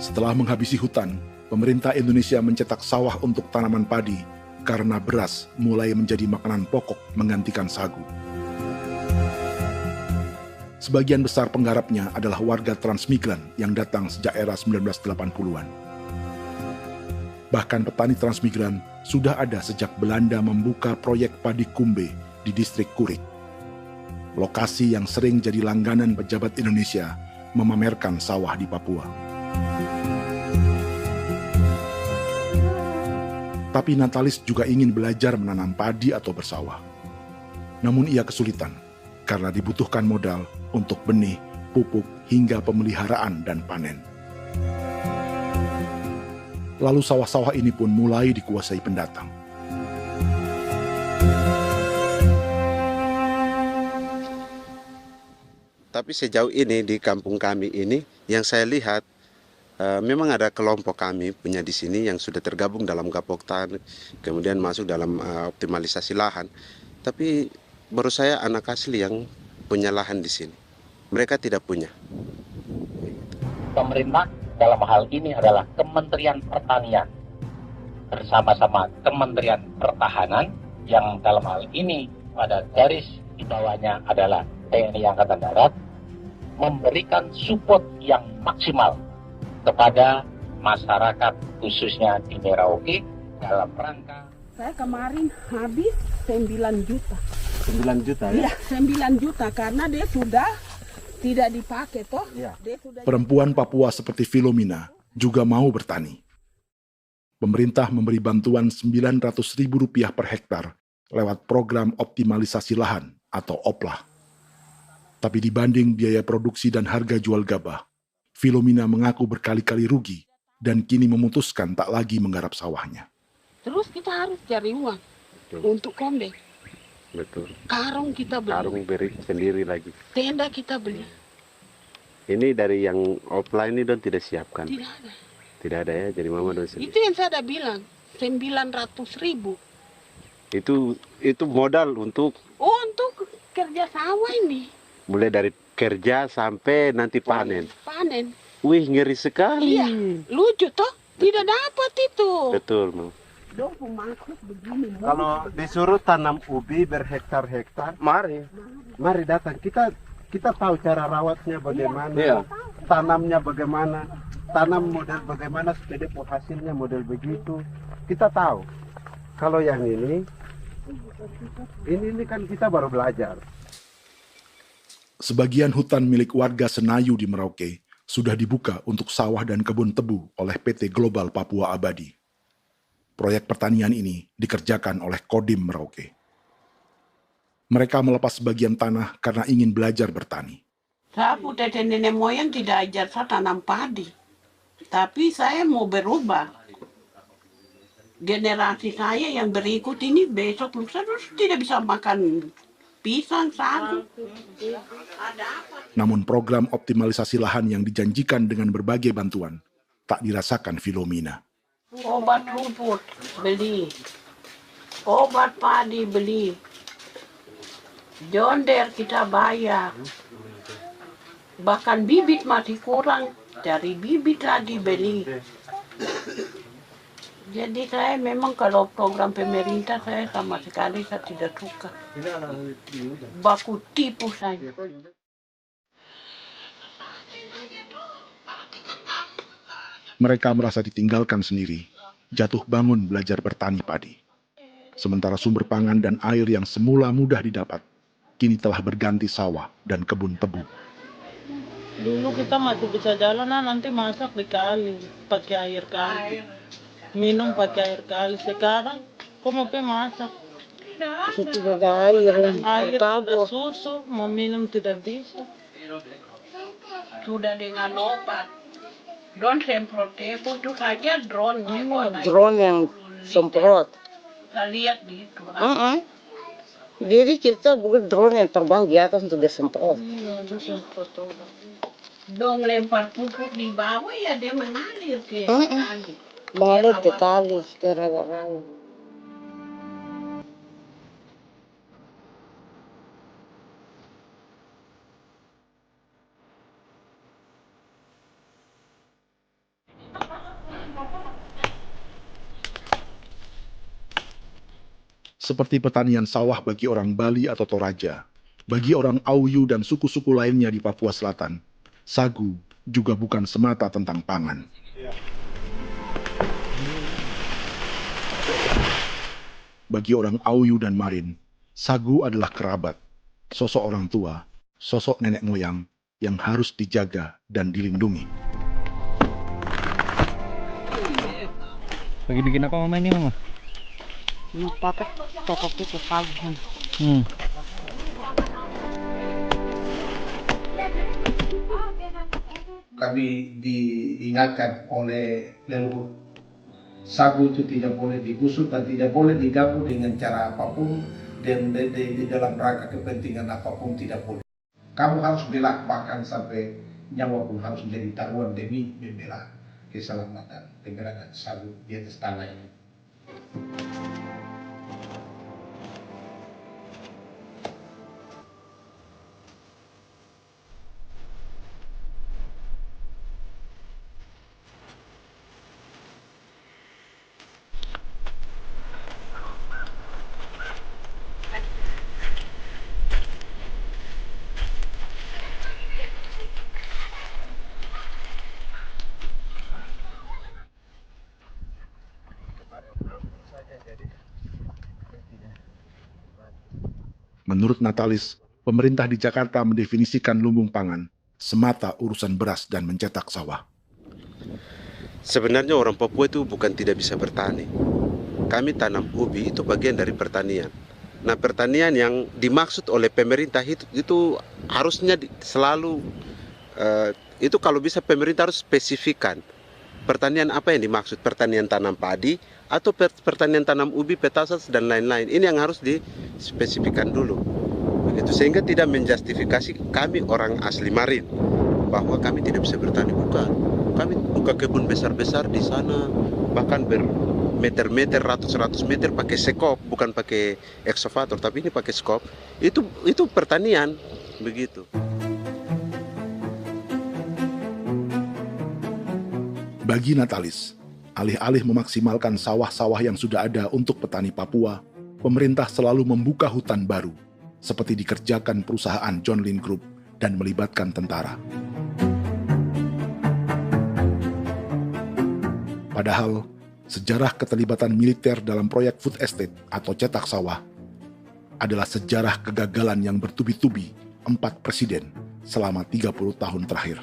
Setelah menghabisi hutan, pemerintah Indonesia mencetak sawah untuk tanaman padi karena beras mulai menjadi makanan pokok menggantikan sagu. Sebagian besar penggarapnya adalah warga transmigran yang datang sejak era 1980-an. Bahkan petani transmigran sudah ada sejak Belanda membuka proyek padi kumbe di distrik Kurik. Lokasi yang sering jadi langganan pejabat Indonesia memamerkan sawah di Papua. Tapi Natalis juga ingin belajar menanam padi atau bersawah. Namun ia kesulitan karena dibutuhkan modal untuk benih, pupuk, hingga pemeliharaan dan panen. Lalu sawah-sawah ini pun mulai dikuasai pendatang. Tapi sejauh ini di kampung kami ini yang saya lihat memang ada kelompok kami punya di sini yang sudah tergabung dalam Gapoktan, kemudian masuk dalam optimalisasi lahan. Tapi baru saya anak asli yang punya lahan di sini. Mereka tidak punya. Pemerintah dalam hal ini adalah Kementerian Pertanian bersama-sama Kementerian Pertahanan yang dalam hal ini pada garis di bawahnya adalah TNI Angkatan Darat memberikan support yang maksimal kepada masyarakat khususnya di Merauke dalam rangka. Saya kemarin habis 9 juta. 9 juta ya? Iya, 9 juta karena dia sudah tidak dipakai toh. Ya. Perempuan Papua seperti Filomina juga mau bertani. Pemerintah memberi bantuan Rp900.000 per hektar lewat program optimalisasi lahan atau OPLAH. Tapi dibanding biaya produksi dan harga jual gabah, Filomina mengaku berkali-kali rugi dan kini memutuskan tak lagi menggarap sawahnya. Terus kita harus cari uang untuk kombe. Betul. Karung kita beli. Karung beri sendiri lagi. Tenda kita beli. Ini dari yang offline ini don tidak siapkan. Tidak ada. Tidak ada ya, jadi mama don sendiri. Itu yang saya ada bilang, 900.000. Itu modal untuk kerja sawah ini. Mulai dari kerja sampai nanti panen. Panen. Wih, ngeri sekali. Iya, lucu toh? Tidak dapat itu. Betul, Mam. Kalau disuruh tanam ubi berhektar-hektar, mari datang. Kita tahu cara rawatnya bagaimana, iya. Tanamnya bagaimana, tanam model bagaimana supaya hasilnya model begitu. Kita tahu. Kalau yang ini kan kita baru belajar. Sebagian hutan milik warga Senayu di Merauke sudah dibuka untuk sawah dan kebun tebu oleh PT Global Papua Abadi. Proyek pertanian ini dikerjakan oleh Kodim Merauke. Mereka melepas sebagian tanah karena ingin belajar bertani. Saya punya nenek moyang tidak ajar saya tanam padi. Tapi saya mau berubah. Generasi saya yang berikut ini besok lusa tidak bisa makan pisang, sagu. Namun program optimalisasi lahan yang dijanjikan dengan berbagai bantuan tak dirasakan Filomina. Obat rumput beli, obat padi beli, jonder kita bayar, bahkan bibit masih kurang, cari bibit lagi beli. Jadi saya memang kalau program pemerintah saya sama sekali saya tidak suka. Baku tipu saja. Mereka merasa ditinggalkan sendiri, jatuh bangun belajar bertani padi. Sementara sumber pangan dan air yang semula mudah didapat, kini telah berganti sawah dan kebun tebu. Dulu kita masih bisa jalan, nanti masak di kali, pakai air kali. Minum pakai air kali. Sekarang, kok mau masak? Tidak ada air. Air ada susu, mau minum tidak bisa. Sudah dengan obat. Drone semprot itu saja drone. Drone yang semprot. Saya lihat gitu. Jadi kita bukan drone yang terbang di atas untuk disemprot. Dong lempar pupuk di bawah ya dia mengalir ke kali. Mengalir ke kali, ke rawa-rawa. Seperti pertanian sawah bagi orang Bali atau Toraja, Bagi orang Auyu dan suku-suku lainnya di Papua Selatan, sagu juga bukan semata tentang pangan. Bagi orang Auyu dan Marin, sagu adalah kerabat, sosok orang tua, sosok nenek moyang yang harus dijaga dan dilindungi. Lagi bikin apa mama ini mama? Mau pakai tokok itu sagu. Kami diingatkan oleh leluhur, sagu itu tidak boleh digusur dan tidak boleh diganggu dengan cara apapun, dan di dalam rangka kepentingan apapun tidak boleh. Kamu harus bela, bahkan sampai nyawa pun harus menjadi taruhan demi membela keselamatan pergerakan sagu di atas tanah ini. Menurut Natalis, pemerintah di Jakarta mendefinisikan lumbung pangan semata urusan beras dan mencetak sawah. Sebenarnya orang Papua itu bukan tidak bisa bertani. Kami tanam ubi itu bagian dari pertanian. Nah, pertanian yang dimaksud oleh pemerintah itu harusnya selalu itu kalau bisa pemerintah harus spesifikkan pertanian apa yang dimaksud, pertanian tanam padi atau pertanian tanam ubi, petasan dan lain-lain. Ini yang harus dispesifikkan dulu. Begitu, sehingga tidak menjustifikasi kami orang asli Marin bahwa kami tidak bisa bertani. Bukan. Kami buka kebun besar-besar di sana, bahkan bermeter-meter, ratus-ratus meter pakai sekop, bukan pakai ekskavator, tapi ini pakai skop. Itu pertanian, begitu. Bagi Natalis, alih-alih memaksimalkan sawah-sawah yang sudah ada untuk petani Papua, pemerintah selalu membuka hutan baru, seperti dikerjakan perusahaan John Lynn Group dan melibatkan tentara. Padahal, sejarah keterlibatan militer dalam proyek food estate atau cetak sawah adalah sejarah kegagalan yang bertubi-tubi 4 presiden selama 30 tahun terakhir.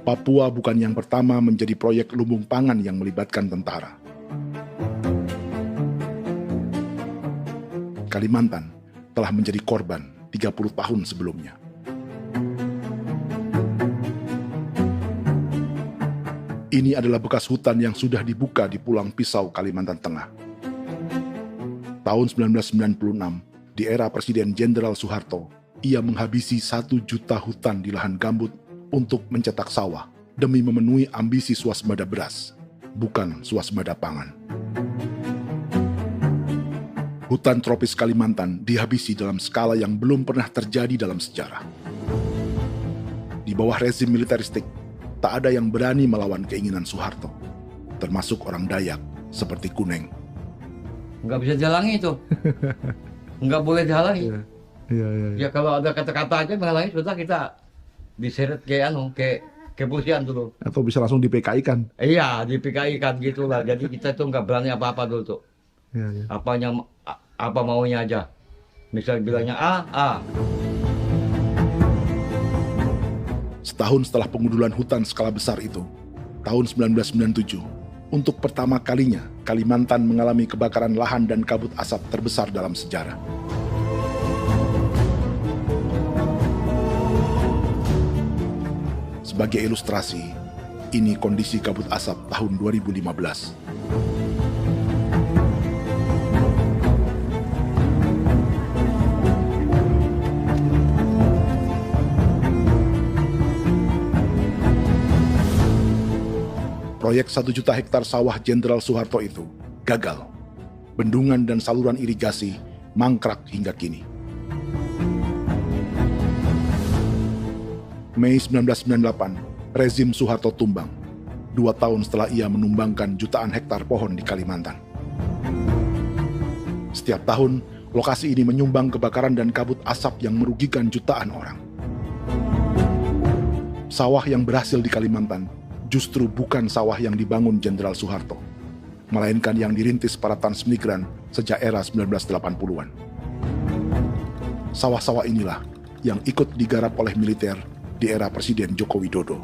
Papua bukan yang pertama menjadi proyek lumbung pangan yang melibatkan tentara. Kalimantan telah menjadi korban 30 tahun sebelumnya. Ini adalah bekas hutan yang sudah dibuka di Pulang Pisau, Kalimantan Tengah. Tahun 1996, di era Presiden Jenderal Soeharto, ia menghabisi 1 juta hutan di lahan gambut untuk mencetak sawah demi memenuhi ambisi swasembada beras, bukan swasembada pangan. Hutan tropis Kalimantan dihabisi dalam skala yang belum pernah terjadi dalam sejarah. Di bawah rezim militeristik, tak ada yang berani melawan keinginan Soeharto, termasuk orang Dayak seperti Kuneng. Nggak bisa dihalangi itu. Nggak boleh dihalangi. Ya kalau ada kata-kata aja menghalangi, sudah kita diseret ke kepolisian dulu. Atau bisa langsung di PKI-kan. Iya, di PKI-kan gitulah. Jadi kita tuh nggak berani apa-apa dulu tuh. Apa maunya aja. Misal bilangnya A. Setahun setelah pengundulan hutan skala besar itu, tahun 1997, untuk pertama kalinya Kalimantan mengalami kebakaran lahan dan kabut asap terbesar dalam sejarah. Sebagai ilustrasi, ini kondisi kabut asap tahun 2015. Proyek 1 juta hektar sawah Jenderal Soeharto itu gagal. Bendungan dan saluran irigasi mangkrak hingga kini. Mei 1998, rezim Soeharto tumbang. 2 tahun setelah ia menumbangkan jutaan hektar pohon di Kalimantan. Setiap tahun, lokasi ini menyumbang kebakaran dan kabut asap yang merugikan jutaan orang. Sawah yang berhasil di Kalimantan justru bukan sawah yang dibangun Jenderal Soeharto, melainkan yang dirintis para transmigran sejak era 1980-an. Sawah-sawah inilah yang ikut digarap oleh militer di era Presiden Joko Widodo.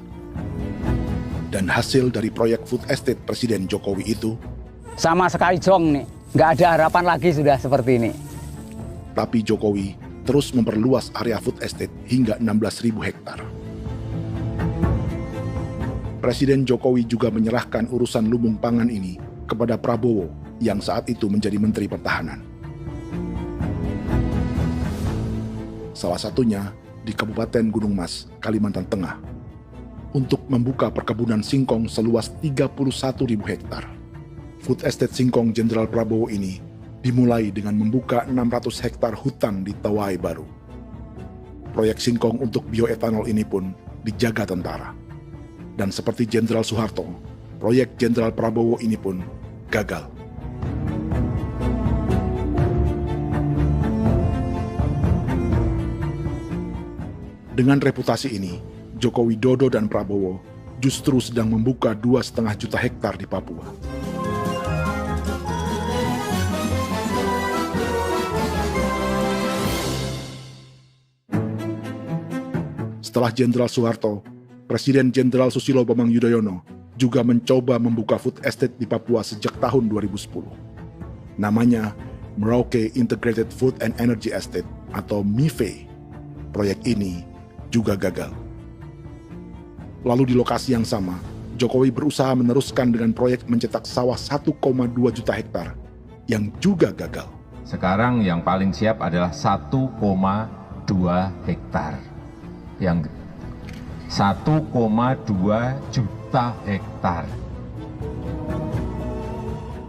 Dan hasil dari proyek food estate Presiden Jokowi itu sama sekali jong nih, nggak ada harapan lagi sudah seperti ini. Tapi Jokowi terus memperluas area food estate hingga 16.000 hektar. Presiden Jokowi juga menyerahkan urusan lumbung pangan ini kepada Prabowo yang saat itu menjadi Menteri Pertahanan. Salah satunya di Kabupaten Gunung Mas, Kalimantan Tengah, untuk membuka perkebunan singkong seluas 31.000 hektar. Food estate singkong Jenderal Prabowo ini dimulai dengan membuka 600 hektar hutan di Tawai Baru. Proyek singkong untuk bioetanol ini pun dijaga tentara. Dan seperti Jenderal Soeharto, proyek Jenderal Prabowo ini pun gagal. Dengan reputasi ini, Joko Widodo dan Prabowo justru sedang membuka 2,5 juta hektar di Papua. Setelah Jenderal Soeharto, Presiden Jenderal Susilo Bambang Yudhoyono juga mencoba membuka food estate di Papua sejak tahun 2010. Namanya Merauke Integrated Food and Energy Estate atau MIFE. Proyek ini juga gagal. Lalu di lokasi yang sama, Jokowi berusaha meneruskan dengan proyek mencetak sawah 1,2 juta hektar yang juga gagal. Sekarang yang paling siap adalah 1,2 hektar. Yang 1,2 juta hektar.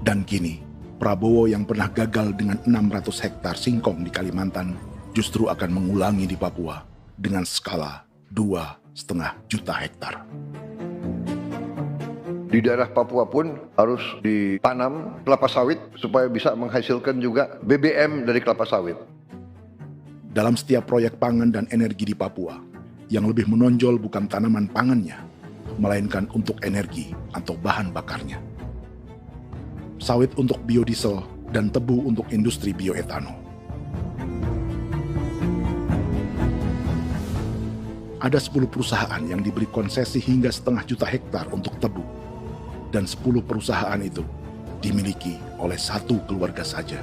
Dan kini, Prabowo yang pernah gagal dengan 600 hektar singkong di Kalimantan justru akan mengulangi di Papua dengan skala 2,5 juta hektar. Di daerah Papua pun harus ditanam kelapa sawit supaya bisa menghasilkan juga BBM dari kelapa sawit. Dalam setiap proyek pangan dan energi di Papua, yang lebih menonjol bukan tanaman pangannya, melainkan untuk energi atau bahan bakarnya. Sawit untuk biodiesel dan tebu untuk industri bioetanol. Ada 10 perusahaan yang diberi konsesi hingga 0,5 juta hektar untuk tebu. Dan 10 perusahaan itu dimiliki oleh 1 keluarga saja.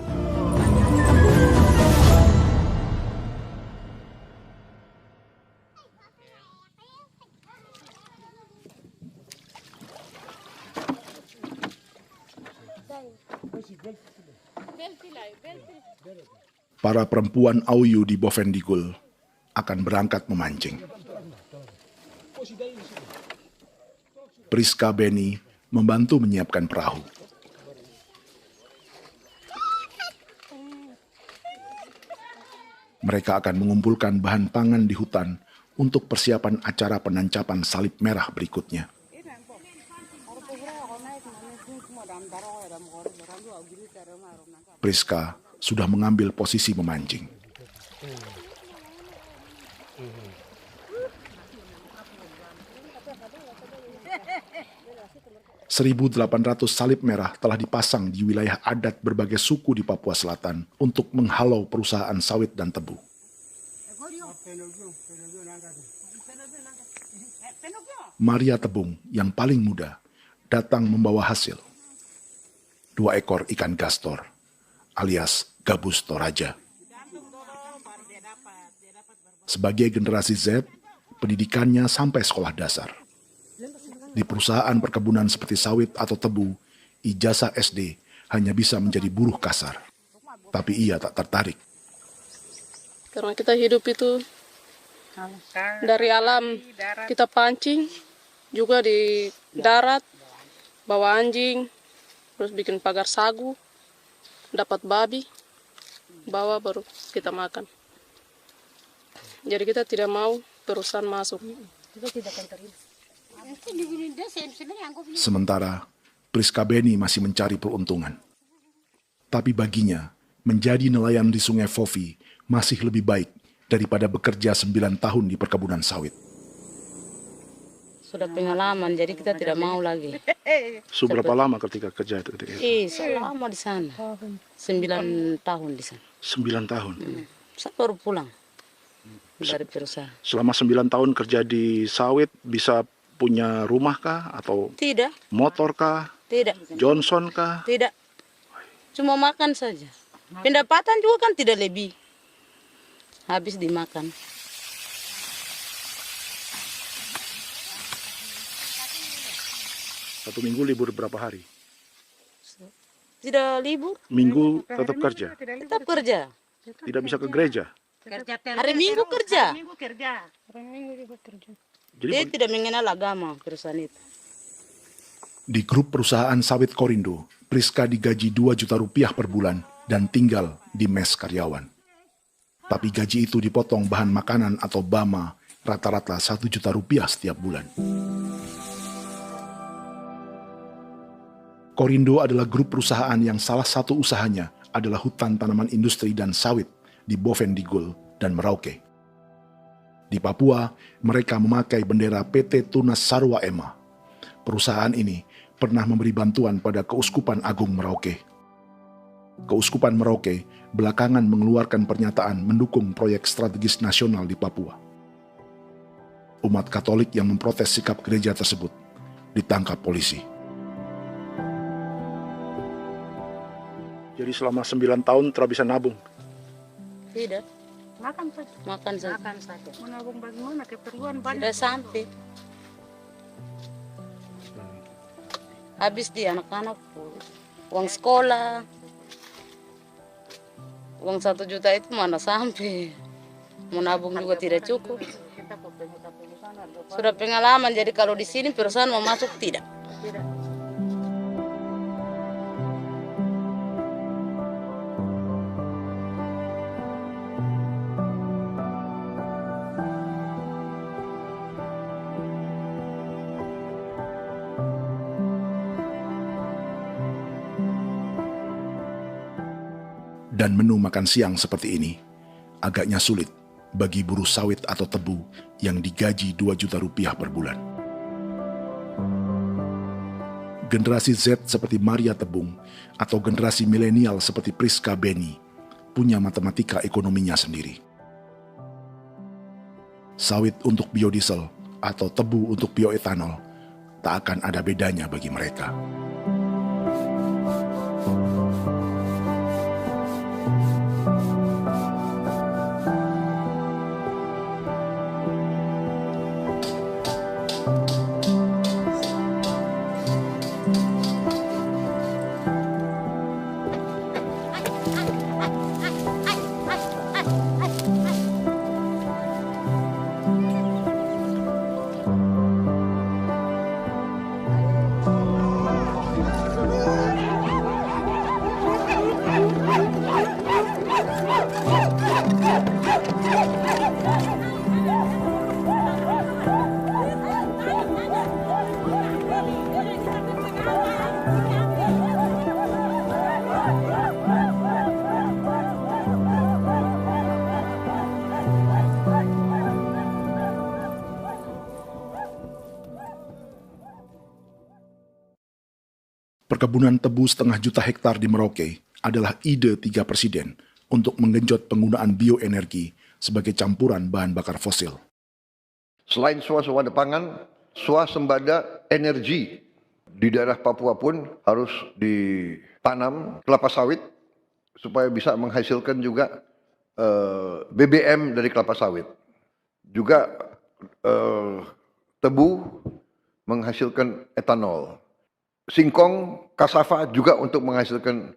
Para perempuan Auyu di Bovendigul akan berangkat memancing. Priska Beni membantu menyiapkan perahu. Mereka akan mengumpulkan bahan pangan di hutan untuk persiapan acara penancapan salib merah berikutnya. Priska sudah mengambil posisi memancing. Seribu 800 salib merah telah dipasang di wilayah adat berbagai suku di Papua Selatan untuk menghalau perusahaan sawit dan tebu. Maria Tebung yang paling muda datang membawa hasil. 2 ekor ikan gastor alias gabus toraja. Sebagai generasi Z, pendidikannya sampai sekolah dasar. Di perusahaan perkebunan seperti sawit atau tebu, ijazah SD hanya bisa menjadi buruh kasar. Tapi ia tak tertarik. Karena kita hidup itu dari alam, kita pancing, juga di darat, bawa anjing, terus bikin pagar sagu, dapat babi, bawa baru kita makan. Jadi kita tidak mau perusahaan masuk. Sementara Priska Beni masih mencari peruntungan. Tapi baginya, menjadi nelayan di Sungai Fofi masih lebih baik daripada bekerja 9 tahun di perkebunan sawit. Sudah pengalaman, jadi kita tidak mau lagi. Seberapa lama ketika kerja itu? Selama di sana. 9 tahun di sana. 9 tahun? Saya baru pulang dari perusahaan. Selama 9 tahun kerja di sawit, bisa punya rumah kah? Atau Tidak. motor kah? Tidak. Johnson kah? Tidak. Cuma makan saja. Pendapatan juga kan tidak lebih. Habis dimakan. Satu minggu libur berapa hari? Tidak libur. Minggu tetap kerja? Tetap kerja. Tidak bisa ke gereja? Hari Minggu kerja. Hari Minggu juga kerja. Dia tidak mengenal agama perusahaan itu. Di grup perusahaan sawit Korindo, Priska digaji 2 juta rupiah per bulan dan tinggal di mes karyawan. Tapi gaji itu dipotong bahan makanan atau BAMA rata-rata 1 juta rupiah setiap bulan. Korindo adalah grup perusahaan yang salah satu usahanya adalah hutan tanaman industri dan sawit di Bovendigul dan Merauke. Di Papua, mereka memakai bendera PT Tunas Sarwa Ema. Perusahaan ini pernah memberi bantuan pada Keuskupan Agung Merauke. Keuskupan Merauke belakangan mengeluarkan pernyataan mendukung proyek strategis nasional di Papua. Umat Katolik yang memprotes sikap gereja tersebut ditangkap polisi. Jadi selama 9 tahun tidak bisa nabung? Tidak. Makan saja. Makan saja. Makan saja. Menabung bagaimana? Keperluan banyak. Tidak sampai. Habis di anak-anak uang sekolah. Uang 1 juta itu mana sampai. Mau nabung juga tidak cukup. Sudah pengalaman, jadi kalau di sini perusahaan mau masuk tidak. Dan menu makan siang seperti ini agaknya sulit bagi buruh sawit atau tebu yang digaji 2 juta rupiah per bulan. Generasi Z seperti Maria Tebung atau generasi milenial seperti Priska Beni punya matematika ekonominya sendiri. Sawit untuk biodiesel atau tebu untuk bioetanol tak akan ada bedanya bagi mereka. Perkebunan tebu 1,5 juta hektar di Merauke adalah ide 3 presiden untuk menggenjot penggunaan bioenergi sebagai campuran bahan bakar fosil. Selain swasembada pangan, swasembada energi di daerah Papua pun harus ditanam kelapa sawit supaya bisa menghasilkan juga BBM dari kelapa sawit. Juga tebu menghasilkan etanol. Singkong, kasava juga untuk menghasilkan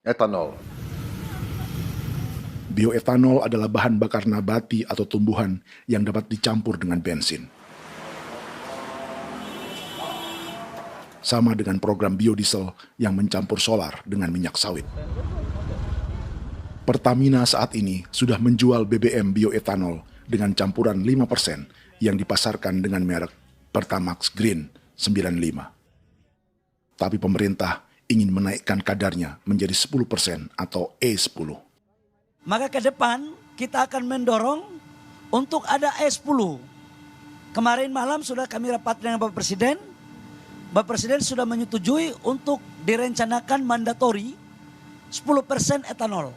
etanol. Bioetanol adalah bahan bakar nabati atau tumbuhan yang dapat dicampur dengan bensin. Sama dengan program biodiesel yang mencampur solar dengan minyak sawit. Pertamina saat ini sudah menjual BBM bioetanol dengan campuran 5% yang dipasarkan dengan merek Pertamax Green 95. Tapi pemerintah ingin menaikkan kadarnya menjadi 10% atau E10. Maka ke depan kita akan mendorong untuk ada E10. Kemarin malam sudah kami rapat dengan Bapak Presiden. Bapak Presiden sudah menyetujui untuk direncanakan mandatori 10% etanol.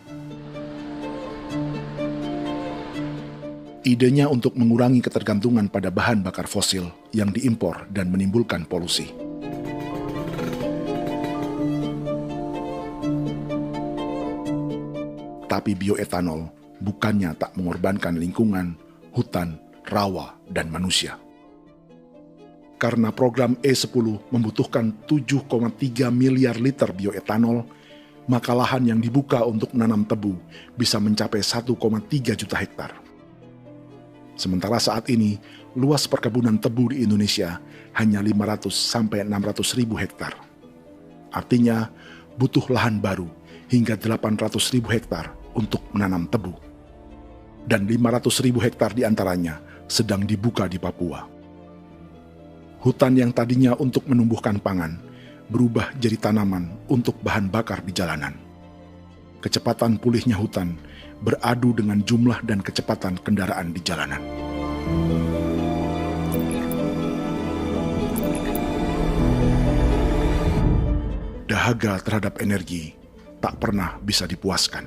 Idenya untuk mengurangi ketergantungan pada bahan bakar fosil yang diimpor dan menimbulkan polusi. Tapi bioetanol bukannya tak mengorbankan lingkungan, hutan, rawa, dan manusia. Karena program E10 membutuhkan 7,3 miliar liter bioetanol, maka lahan yang dibuka untuk menanam tebu bisa mencapai 1,3 juta hektar. Sementara saat ini, luas perkebunan tebu di Indonesia hanya 500 sampai 600 ribu hektar. Artinya, butuh lahan baru hingga 800 ribu hektar untuk menanam tebu. Dan 500 ribu hektar diantaranya sedang dibuka di Papua. Hutan yang tadinya untuk menumbuhkan pangan berubah jadi tanaman untuk bahan bakar di jalanan. Kecepatan pulihnya hutan beradu dengan jumlah dan kecepatan kendaraan di jalanan. Dahaga terhadap energi tak pernah bisa dipuaskan.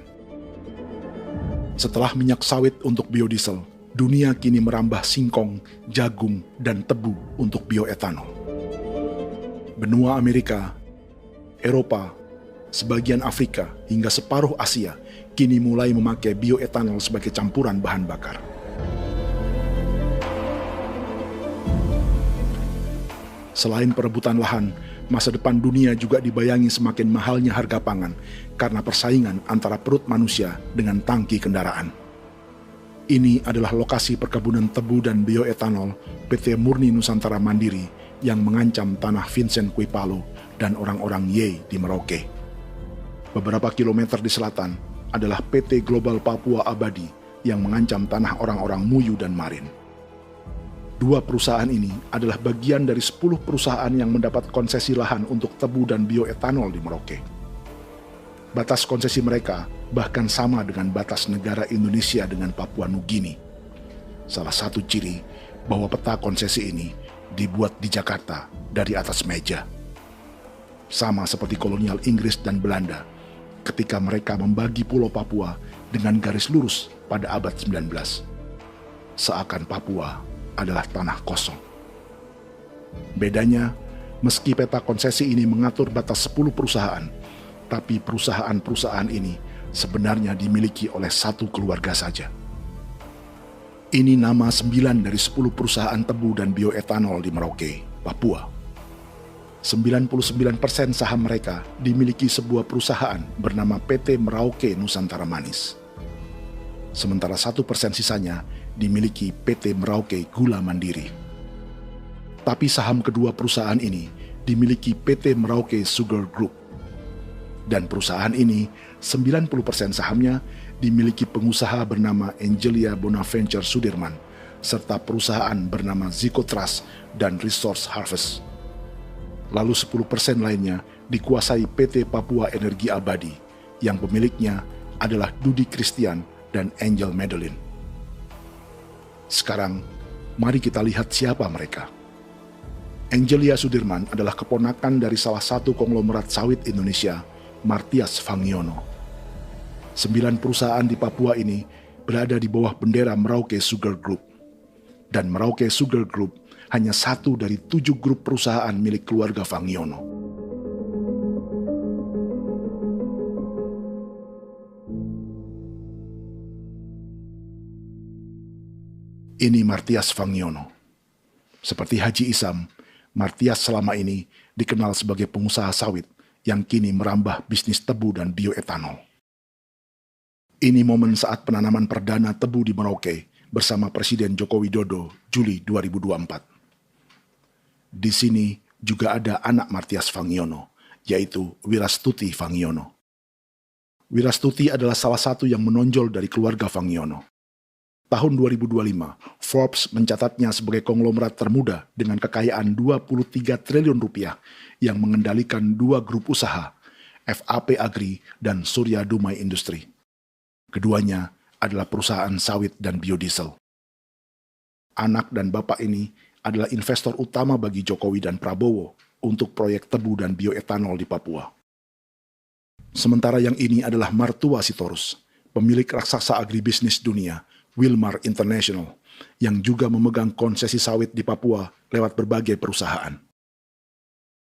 Setelah minyak sawit untuk biodiesel, dunia kini merambah singkong, jagung, dan tebu untuk bioetanol. Benua Amerika, Eropa, sebagian Afrika, hingga separuh Asia kini mulai memakai bioetanol sebagai campuran bahan bakar. Selain perebutan lahan, masa depan dunia juga dibayangi semakin mahalnya harga pangan karena persaingan antara perut manusia dengan tangki kendaraan. Ini adalah lokasi perkebunan tebu dan bioetanol PT Murni Nusantara Mandiri yang mengancam tanah Vincent Quipalo dan orang-orang Ye di Merauke. Beberapa kilometer di selatan adalah PT Global Papua Abadi yang mengancam tanah orang-orang Muyu dan Marin. Dua perusahaan ini adalah bagian dari 10 perusahaan yang mendapat konsesi lahan untuk tebu dan bioetanol di Merauke. Batas konsesi mereka bahkan sama dengan batas negara Indonesia dengan Papua Nugini. Salah satu ciri bahwa peta konsesi ini dibuat di Jakarta dari atas meja. Sama seperti kolonial Inggris dan Belanda ketika mereka membagi Pulau Papua dengan garis lurus pada abad 19. Seakan Papua adalah tanah kosong. Bedanya, meski peta konsesi ini mengatur batas 10 perusahaan, tapi perusahaan-perusahaan ini sebenarnya dimiliki oleh satu keluarga saja. Ini nama 9 dari 10 perusahaan tebu dan bioetanol di Merauke, Papua. 99% saham mereka dimiliki sebuah perusahaan bernama PT Merauke Nusantara Manis. Sementara 1% sisanya dimiliki PT Merauke Gula Mandiri. Tapi saham kedua perusahaan ini dimiliki PT Merauke Sugar Group. Dan perusahaan ini, 90% sahamnya dimiliki pengusaha bernama Angelia Bonaventure Sudirman, serta perusahaan bernama Zico Trust dan Resource Harvest. Lalu 10% lainnya dikuasai PT Papua Energi Abadi, yang pemiliknya adalah Dudi Christian dan Angel Madeline. Sekarang, mari kita lihat siapa mereka. Angelia Sudirman adalah keponakan dari salah satu konglomerat sawit Indonesia, Martias Fangiono. 9 perusahaan di Papua ini berada di bawah bendera Merauke Sugar Group. Dan Merauke Sugar Group hanya satu dari 7 grup perusahaan milik keluarga Fangiono. Ini Martias Fangiono. Seperti Haji Isam, Martias selama ini dikenal sebagai pengusaha sawit yang kini merambah bisnis tebu dan bioetanol. Ini momen saat penanaman perdana tebu di Merauke bersama Presiden Joko Widodo Juli 2024. Di sini juga ada anak Martias Fangiono, yaitu Wirastuti Fangiono. Wirastuti adalah salah satu yang menonjol dari keluarga Fangiono. tahun 2025, Forbes mencatatnya sebagai konglomerat termuda dengan kekayaan 23 triliun rupiah yang mengendalikan 2 grup usaha, FAP Agri dan Surya Dumai Industri. Keduanya adalah perusahaan sawit dan biodiesel. Anak dan bapak ini adalah investor utama bagi Jokowi dan Prabowo untuk proyek tebu dan bioetanol di Papua. Sementara yang ini adalah Martua Sitorus, pemilik raksasa agribisnis dunia, Wilmar International, yang juga memegang konsesi sawit di Papua lewat berbagai perusahaan.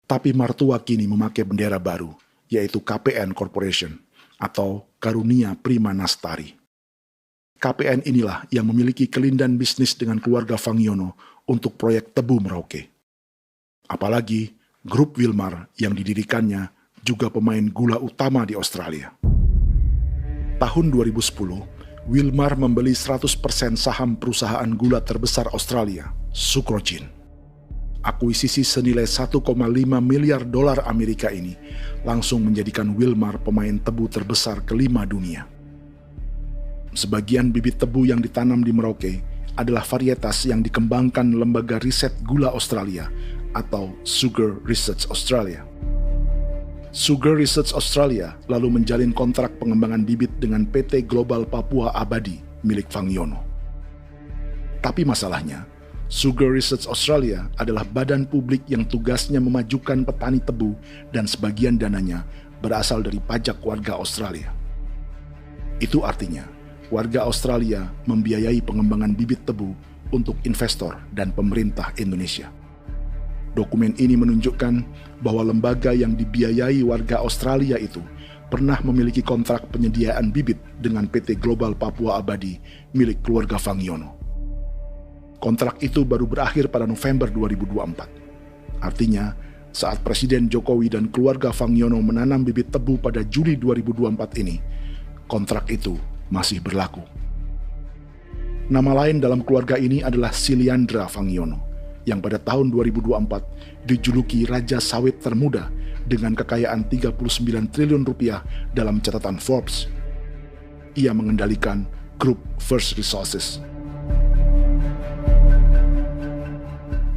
Tapi Martua kini memakai bendera baru, yaitu KPN Corporation atau Karunia Prima Nastari. KPN inilah yang memiliki kelindan bisnis dengan keluarga Fangiono untuk proyek tebu Merauke. Apalagi grup Wilmar yang didirikannya juga pemain gula utama di Australia. Tahun 2010, Wilmar membeli 100% saham perusahaan gula terbesar Australia, Sucrogin. Akuisisi senilai 1,5 miliar dolar Amerika ini langsung menjadikan Wilmar pemain tebu terbesar kelima dunia. Sebagian bibit tebu yang ditanam di Merauke adalah varietas yang dikembangkan Lembaga Riset Gula Australia atau Sugar Research Australia. Sugar Research Australia lalu menjalin kontrak pengembangan bibit dengan PT Global Papua Abadi milik Fangiono. Tapi masalahnya, Sugar Research Australia adalah badan publik yang tugasnya memajukan petani tebu dan sebagian dananya berasal dari pajak warga Australia. Itu artinya, warga Australia membiayai pengembangan bibit tebu untuk investor dan pemerintah Indonesia. Dokumen ini menunjukkan bahwa lembaga yang dibiayai warga Australia itu pernah memiliki kontrak penyediaan bibit dengan PT Global Papua Abadi milik keluarga Fangiono. Kontrak itu baru berakhir pada November 2024. Artinya, saat Presiden Jokowi dan keluarga Fangiono menanam bibit tebu pada Juli 2024 ini, kontrak itu masih berlaku. Nama lain dalam keluarga ini adalah Siliandra Fangiono, yang pada tahun 2024 dijuluki Raja Sawit Termuda dengan kekayaan 39 triliun rupiah dalam catatan Forbes. Ia mengendalikan grup First Resources.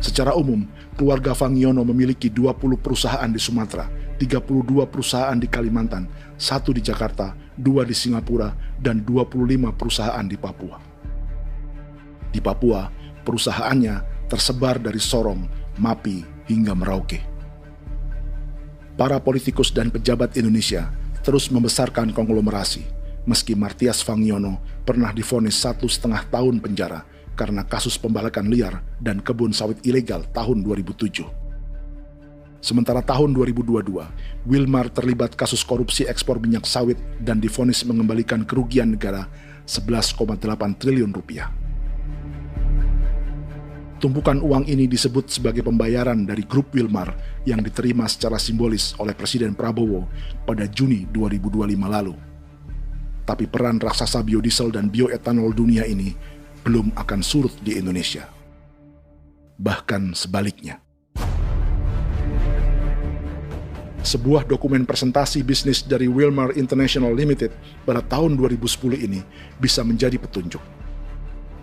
Secara umum, keluarga Fangiono memiliki 20 perusahaan di Sumatera, 32 perusahaan di Kalimantan, 1 di Jakarta, 2 di Singapura, dan 25 perusahaan di Papua. Di Papua, perusahaannya tersebar dari Sorong, Mapi, hingga Merauke. Para politikus dan pejabat Indonesia terus membesarkan konglomerasi, meski Martias Fangiono pernah divonis 1,5 tahun penjara karena kasus pembalakan liar dan kebun sawit ilegal tahun 2007. Sementara tahun 2022, Wilmar terlibat kasus korupsi ekspor minyak sawit dan divonis mengembalikan kerugian negara 11,8 triliun rupiah. Tumpukan uang ini disebut sebagai pembayaran dari grup Wilmar yang diterima secara simbolis oleh Presiden Prabowo pada Juni 2025 lalu. Tapi peran raksasa biodiesel dan bioetanol dunia ini belum akan surut di Indonesia. Bahkan sebaliknya. Sebuah dokumen presentasi bisnis dari Wilmar International Limited pada tahun 2010 ini bisa menjadi petunjuk.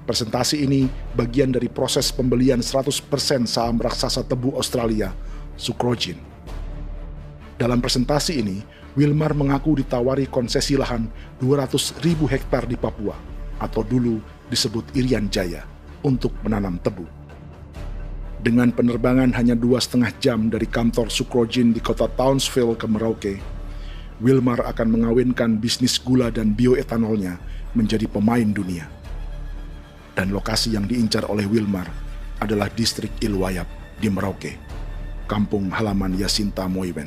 Presentasi ini bagian dari proses pembelian 100% saham raksasa tebu Australia, Sucrogin. Dalam presentasi ini, Wilmar mengaku ditawari konsesi lahan 200.000 hektar di Papua, atau dulu disebut Irian Jaya, untuk menanam tebu. Dengan penerbangan hanya 2,5 jam dari kantor Sucrogin di kota Townsville ke Merauke, Wilmar akan mengawinkan bisnis gula dan bioetanolnya menjadi pemain dunia. Dan lokasi yang diincar oleh Wilmar adalah distrik Ilwayap di Merauke, kampung halaman Yasinta Moiwen.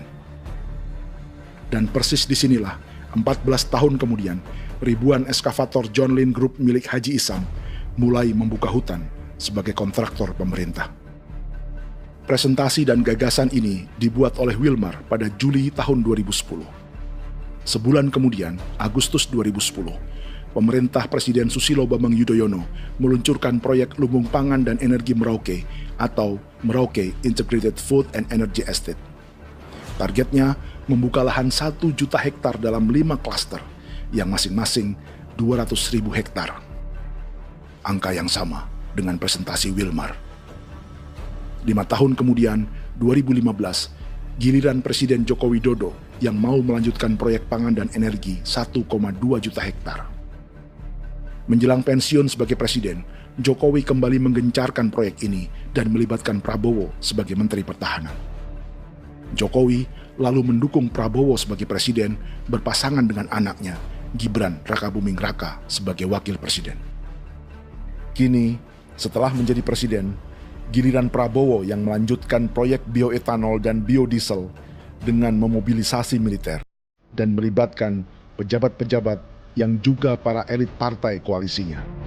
Dan persis disinilah, 14 tahun kemudian, ribuan eskavator John Lynn Group milik Haji Isam mulai membuka hutan sebagai kontraktor pemerintah. Presentasi dan gagasan ini dibuat oleh Wilmar pada Juli tahun 2010. Sebulan kemudian, Agustus 2010, pemerintah Presiden Susilo Bambang Yudhoyono meluncurkan proyek Lumbung Pangan dan Energi Merauke atau Merauke Integrated Food and Energy Estate. Targetnya membuka lahan 1 juta hektar dalam 5 klaster yang masing-masing 200.000 hektar. angka yang sama dengan presentasi Wilmar. 5 tahun kemudian, 2015, giliran Presiden Joko Widodo yang mau melanjutkan proyek pangan dan energi 1,2 juta hektar. Menjelang pensiun sebagai presiden, Jokowi kembali menggencarkan proyek ini dan melibatkan Prabowo sebagai Menteri Pertahanan. Jokowi lalu mendukung Prabowo sebagai presiden berpasangan dengan anaknya, Gibran Rakabuming Raka sebagai wakil presiden. Kini, setelah menjadi presiden, giliran Prabowo yang melanjutkan proyek bioetanol dan biodiesel dengan memobilisasi militer dan melibatkan pejabat-pejabat yang juga para elit partai koalisinya.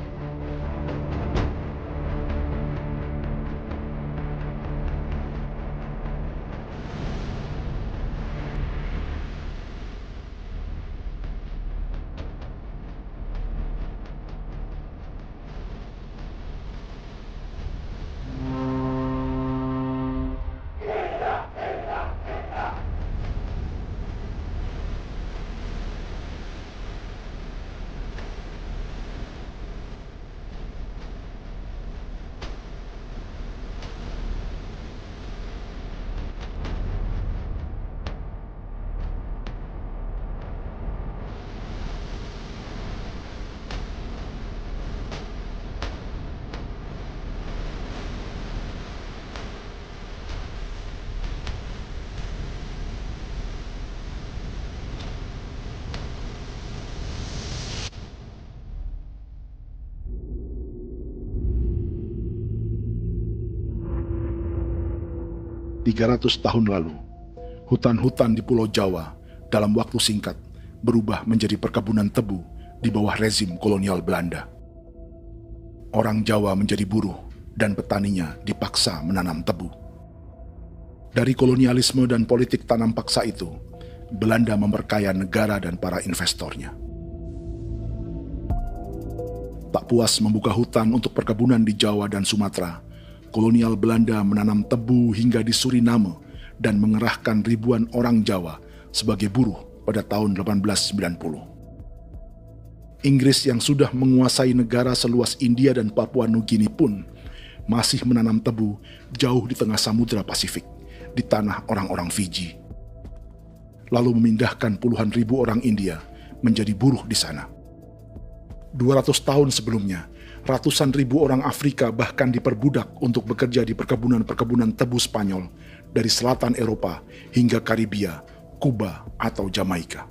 ...300 tahun lalu, hutan-hutan di Pulau Jawa dalam waktu singkat berubah menjadi perkebunan tebu di bawah rezim kolonial Belanda. Orang Jawa menjadi buruh dan petaninya dipaksa menanam tebu. Dari kolonialisme dan politik tanam paksa itu, Belanda memperkaya negara dan para investornya. Tak puas membuka hutan untuk perkebunan di Jawa dan Sumatera, kolonial Belanda menanam tebu hingga di Suriname dan mengerahkan ribuan orang Jawa sebagai buruh pada tahun 1890. Inggris yang sudah menguasai negara seluas India dan Papua Nugini pun masih menanam tebu jauh di tengah Samudra Pasifik, di tanah orang-orang Fiji. Lalu memindahkan puluhan ribu orang India menjadi buruh di sana. 200 tahun sebelumnya, ratusan ribu orang Afrika bahkan diperbudak untuk bekerja di perkebunan-perkebunan tebu Spanyol dari selatan Eropa hingga Karibia, Kuba, atau Jamaika.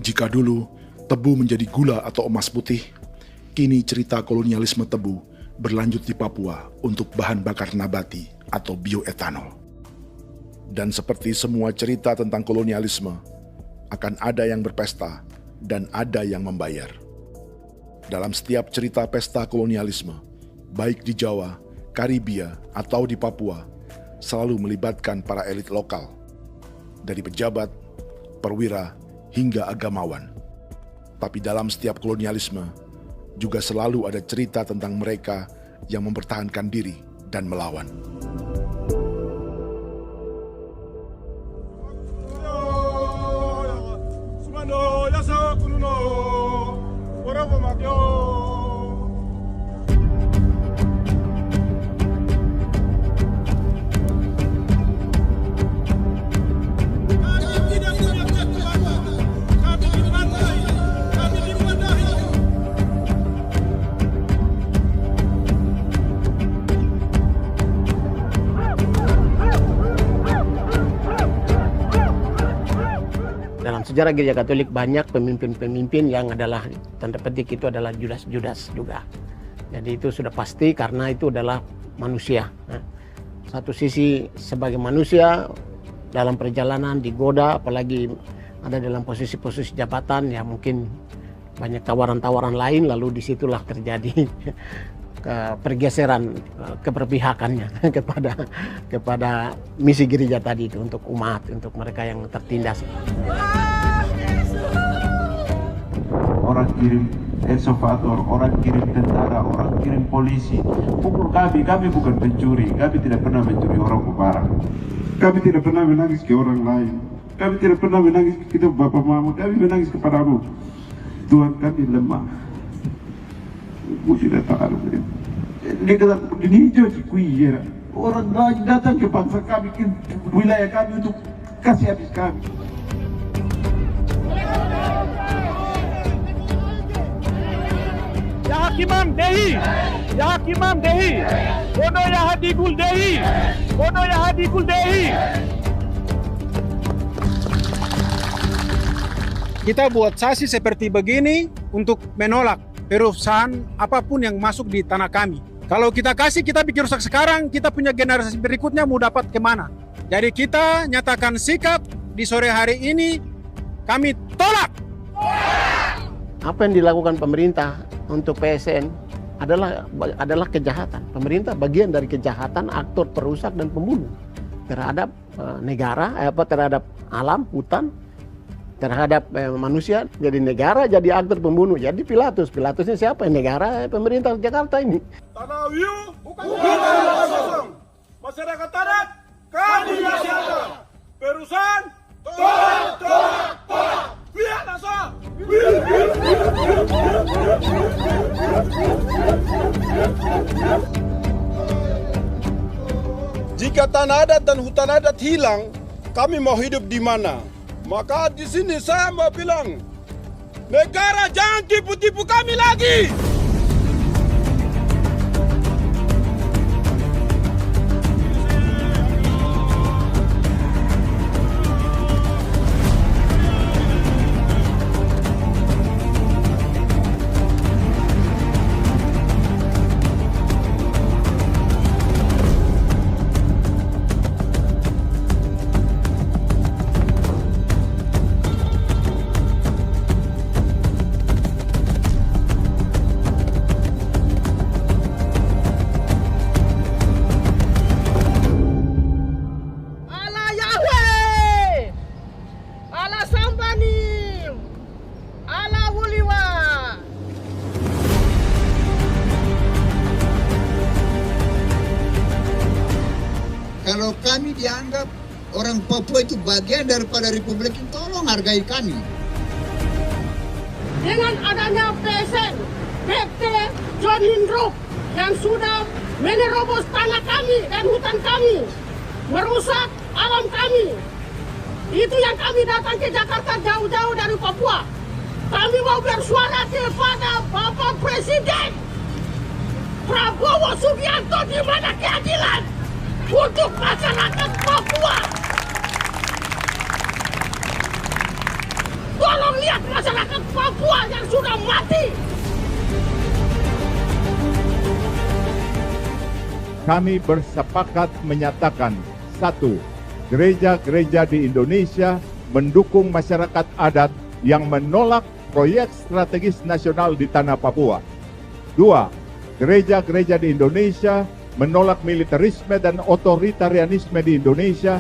Jika dulu tebu menjadi gula atau emas putih, kini cerita kolonialisme tebu berlanjut di Papua untuk bahan bakar nabati atau bioetanol. Dan seperti semua cerita tentang kolonialisme, akan ada yang berpesta dan ada yang membayar. Dalam setiap cerita pesta kolonialisme, baik di Jawa, Karibia, atau di Papua, selalu melibatkan para elit lokal, dari pejabat, perwira, hingga agamawan. Tapi dalam setiap kolonialisme, juga selalu ada cerita tentang mereka yang mempertahankan diri dan melawan. Dalam sejarah Gereja Katolik banyak pemimpin-pemimpin yang adalah tanda petik itu adalah Judas-Judas juga. Jadi itu sudah pasti karena itu adalah manusia. Satu sisi sebagai manusia dalam perjalanan digoda, apalagi ada dalam posisi-posisi jabatan ya mungkin banyak tawaran-tawaran lain, lalu disitulah terjadi pergeseran keberpihakannya kepada misi gereja tadi itu untuk umat, untuk mereka yang tertindas. Orang kirim eksavator, orang kirim tentara, orang kirim polisi. Pukul kami bukan pencuri, kami tidak pernah mencuri orang barang. Kami tidak pernah menangis ke orang lain. Kami tidak pernah menangis ke kita Bapak Mama, kami menangis kepadamu. Tuhan kami lemah. sudah tahu. Dia kata ini hijau cikui. Orang datang ke bangsa kami, ke wilayah kami untuk kasih habis kami. Ya Hakimam Dehi, Ya Hakimam Dehi, Bono Ya Hadikul Dehi, Bono Ya Hadikul Dehi. Kita buat sasi seperti begini untuk menolak perusahaan apapun yang masuk di tanah kami. Kalau kita kasih, kita bikin rusak sekarang, kita punya generasi berikutnya mau dapat kemana. Jadi kita nyatakan sikap di sore hari ini, kami tolak. Apa yang dilakukan pemerintah untuk PSN adalah kejahatan. Pemerintah bagian dari kejahatan, aktor perusak dan pembunuh terhadap negara, terhadap alam, hutan, terhadap manusia. Jadi negara jadi aktor pembunuh. Jadi Pilatusnya siapa? Negara, pemerintah Jakarta ini. Tanah Wiu bukan tanah kosong. Masyarakat adat kami rasakan. Perusahaan tolak. Biar asal. Jika tanah adat dan hutan adat hilang, kami mau hidup di mana? Maka di sini saya mau bilang, negara jangan tipu-tipu kami lagi. Kalau kami dianggap orang Papua itu bagian daripada Republik ini, tolong hargai kami. Dengan adanya PSN, PT John Lindrup yang sudah menerobos tanah kami dan hutan kami, merusak alam kami. Itu yang kami datang ke Jakarta jauh-jauh dari Papua. Kami mau bersuara kepada Bapak Presiden Prabowo Subianto, di mana keadilan untuk masyarakat Papua. Tolong lihat masyarakat Papua yang sudah mati. Kami bersepakat menyatakan, 1. Gereja-gereja di Indonesia mendukung masyarakat adat yang menolak proyek strategis nasional di tanah Papua. 2. Gereja-gereja di Indonesia menolak militerisme dan otoritarianisme di Indonesia.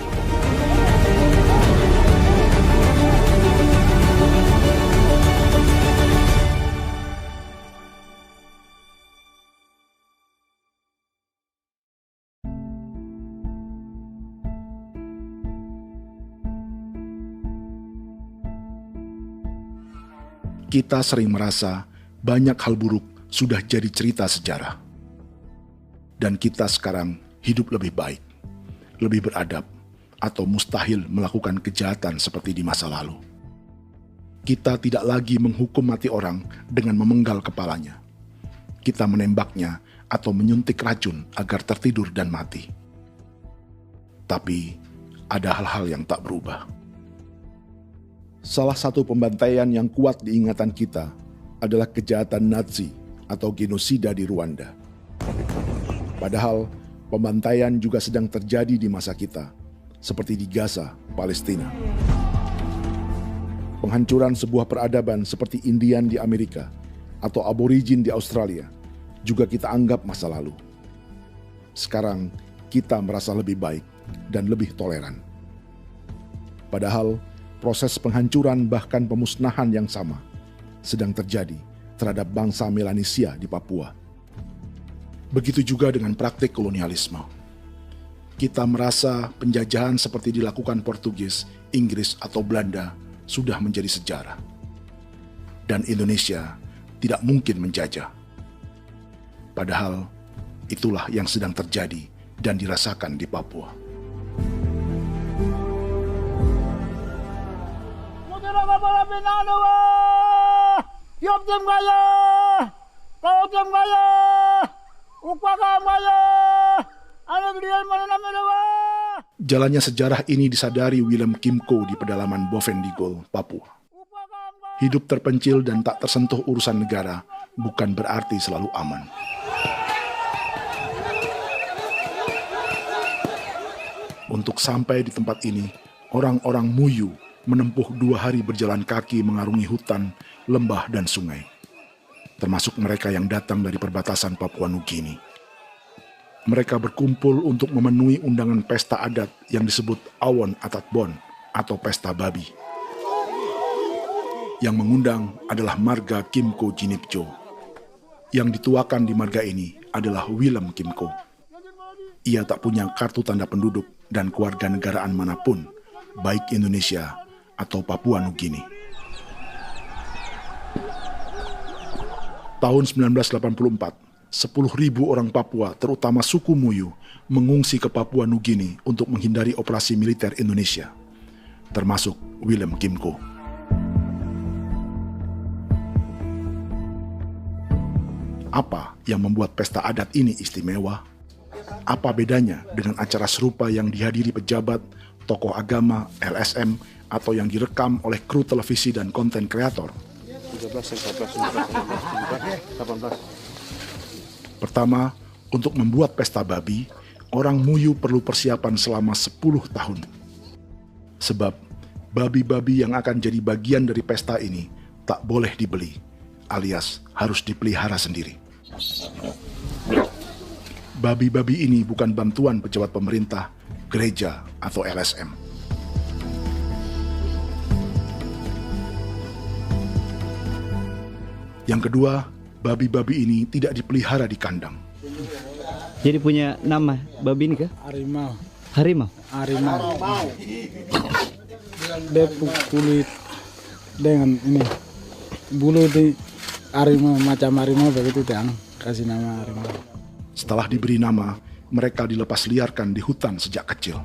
Kita sering merasa banyak hal buruk sudah jadi cerita sejarah. Dan kita sekarang hidup lebih baik, lebih beradab, atau mustahil melakukan kejahatan seperti di masa lalu. Kita tidak lagi menghukum mati orang dengan memenggal kepalanya. Kita menembaknya atau menyuntik racun agar tertidur dan mati. Tapi ada hal-hal yang tak berubah. Salah satu pembantaian yang kuat di ingatan kita adalah kejahatan Nazi atau genosida di Rwanda. Padahal pembantaian juga sedang terjadi di masa kita, seperti di Gaza, Palestina. Penghancuran sebuah peradaban seperti Indian di Amerika atau aborigin di Australia juga kita anggap masa lalu. Sekarang kita merasa lebih baik dan lebih toleran. Padahal proses penghancuran bahkan pemusnahan yang sama sedang terjadi terhadap bangsa Melanesia di Papua. Begitu juga dengan praktik kolonialisme. Kita merasa penjajahan seperti dilakukan Portugis, Inggris, atau Belanda sudah menjadi sejarah. Dan Indonesia tidak mungkin menjajah. Padahal itulah yang sedang terjadi dan dirasakan di Papua. Jalannya sejarah ini disadari Willem Kimco di pedalaman Bovendigol, Papua. Hidup terpencil dan tak tersentuh urusan negara bukan berarti selalu aman. Untuk sampai di tempat ini, orang-orang Muyu menempuh 2 hari berjalan kaki mengarungi hutan, lembah, dan sungai. Termasuk mereka yang datang dari perbatasan Papua Nugini. Mereka berkumpul untuk memenuhi undangan pesta adat yang disebut Awon Atatbon atau Pesta Babi. Yang mengundang adalah marga Kimco Jinipjo. Yang dituakan di marga ini adalah Willem Kimco. Ia tak punya kartu tanda penduduk dan kewarganegaraan manapun, baik Indonesia atau Papua Nugini. Tahun 1984, 10.000 orang Papua, terutama suku Muyu, mengungsi ke Papua Nugini untuk menghindari operasi militer Indonesia, termasuk Willem Kimco. Apa yang membuat pesta adat ini istimewa? Apa bedanya dengan acara serupa yang dihadiri pejabat, tokoh agama, LSM, atau yang direkam oleh kru televisi dan konten kreator? 18. Pertama, untuk membuat pesta babi, orang Muyu perlu persiapan selama 10 tahun. Sebab, babi-babi yang akan jadi bagian dari pesta ini tak boleh dibeli, alias harus dipelihara sendiri. Babi-babi ini bukan bantuan pejabat pemerintah, gereja, atau LSM. Yang kedua, babi-babi ini tidak dipelihara di kandang. Jadi punya nama babi ini kah? Harimau. Harimau? Harimau. Dia kulit dengan ini bulu di harimau, macam harimau begitu yang kasih nama harimau. Setelah diberi nama, mereka dilepas liarkan di hutan sejak kecil.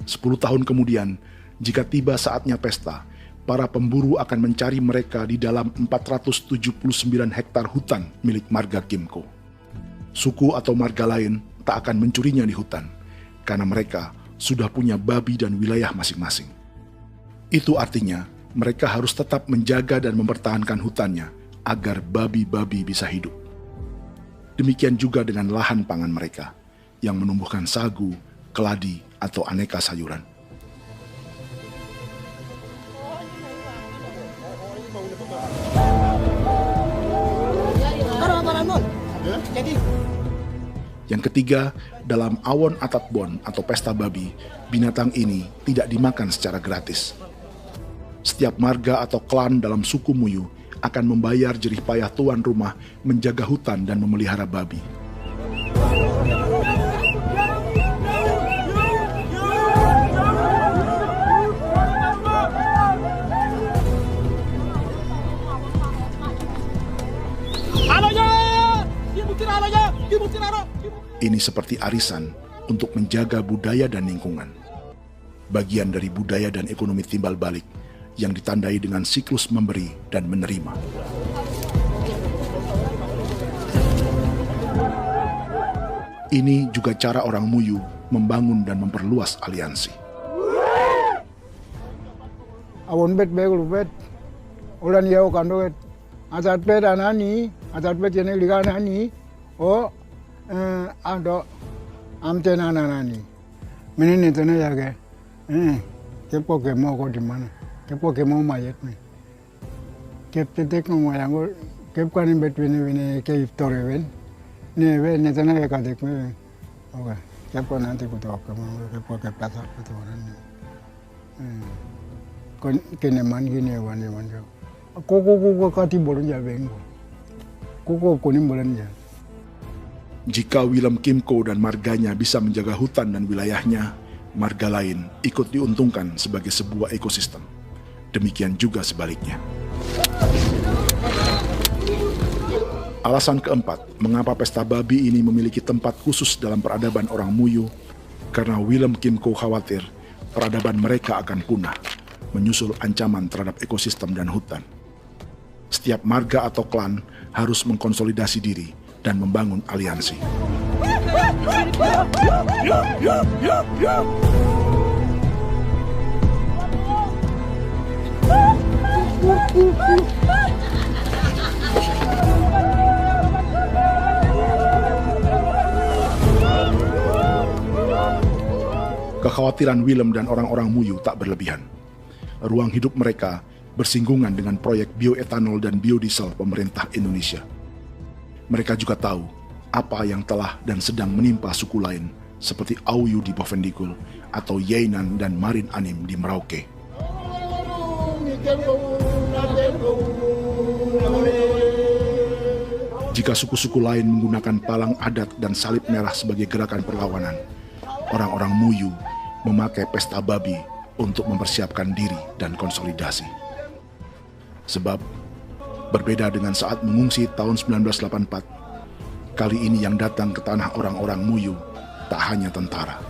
10 tahun kemudian, jika tiba saatnya pesta, para pemburu akan mencari mereka di dalam 479 hektar hutan milik marga Kimco. Suku atau marga lain tak akan mencurinya di hutan, karena mereka sudah punya babi dan wilayah masing-masing. Itu artinya, mereka harus tetap menjaga dan mempertahankan hutannya, agar babi-babi bisa hidup. Demikian juga dengan lahan pangan mereka, yang menumbuhkan sagu, keladi, atau aneka sayuran. Yang ketiga, dalam Awon Atatbon atau pesta babi, binatang ini tidak dimakan secara gratis. Setiap marga atau klan dalam suku Muyu akan membayar jerih payah tuan rumah menjaga hutan dan memelihara babi. Ini seperti arisan untuk menjaga budaya dan lingkungan. Bagian dari budaya dan ekonomi timbal balik yang ditandai dengan siklus memberi dan menerima. Ini juga cara orang Muyu membangun dan memperluas aliansi. Awon bet begul bet, ulan yau kando bet, asat bet anani, asat bet jenek liga anani, ado amten anani, menini tene ya ke, kepo ke mau kau di mana? Kepo ke mau mayat nih. Kep tetek mau yang gue, kep kan bet wini ke iftore wen, nih wen netana ke kadek nih. Oke, kepo nanti ku tahu kepo ke pasar itu orang. Kon kene man gini wan. Koko kati bolon jabeng. Koko kuning bolon ja. Jika Willem Kimco dan marganya bisa menjaga hutan dan wilayahnya, marga lain ikut diuntungkan sebagai sebuah ekosistem. Demikian juga sebaliknya. Alasan keempat, mengapa pesta babi ini memiliki tempat khusus dalam peradaban orang Muyu, karena Willem Kimco khawatir peradaban mereka akan punah, menyusul ancaman terhadap ekosistem dan hutan. Setiap marga atau klan harus mengkonsolidasi diri dan membangun aliansi. Kekhawatiran Willem dan orang-orang Muyu tak berlebihan. Ruang hidup mereka bersinggungan dengan proyek bioetanol dan biodiesel pemerintah Indonesia. Mereka juga tahu apa yang telah dan sedang menimpa suku lain seperti Auyu di Bovendikul atau Yainan dan Marin Anim di Merauke. Jika suku-suku lain menggunakan palang adat dan salib merah sebagai gerakan perlawanan, orang-orang Muyu memakai pesta babi untuk mempersiapkan diri dan konsolidasi. Sebab, berbeda dengan saat mengungsi tahun 1984, kali ini yang datang ke tanah orang-orang Muyu tak hanya tentara,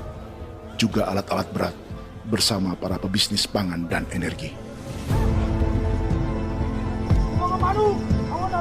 juga alat-alat berat bersama para pebisnis pangan dan energi. Awan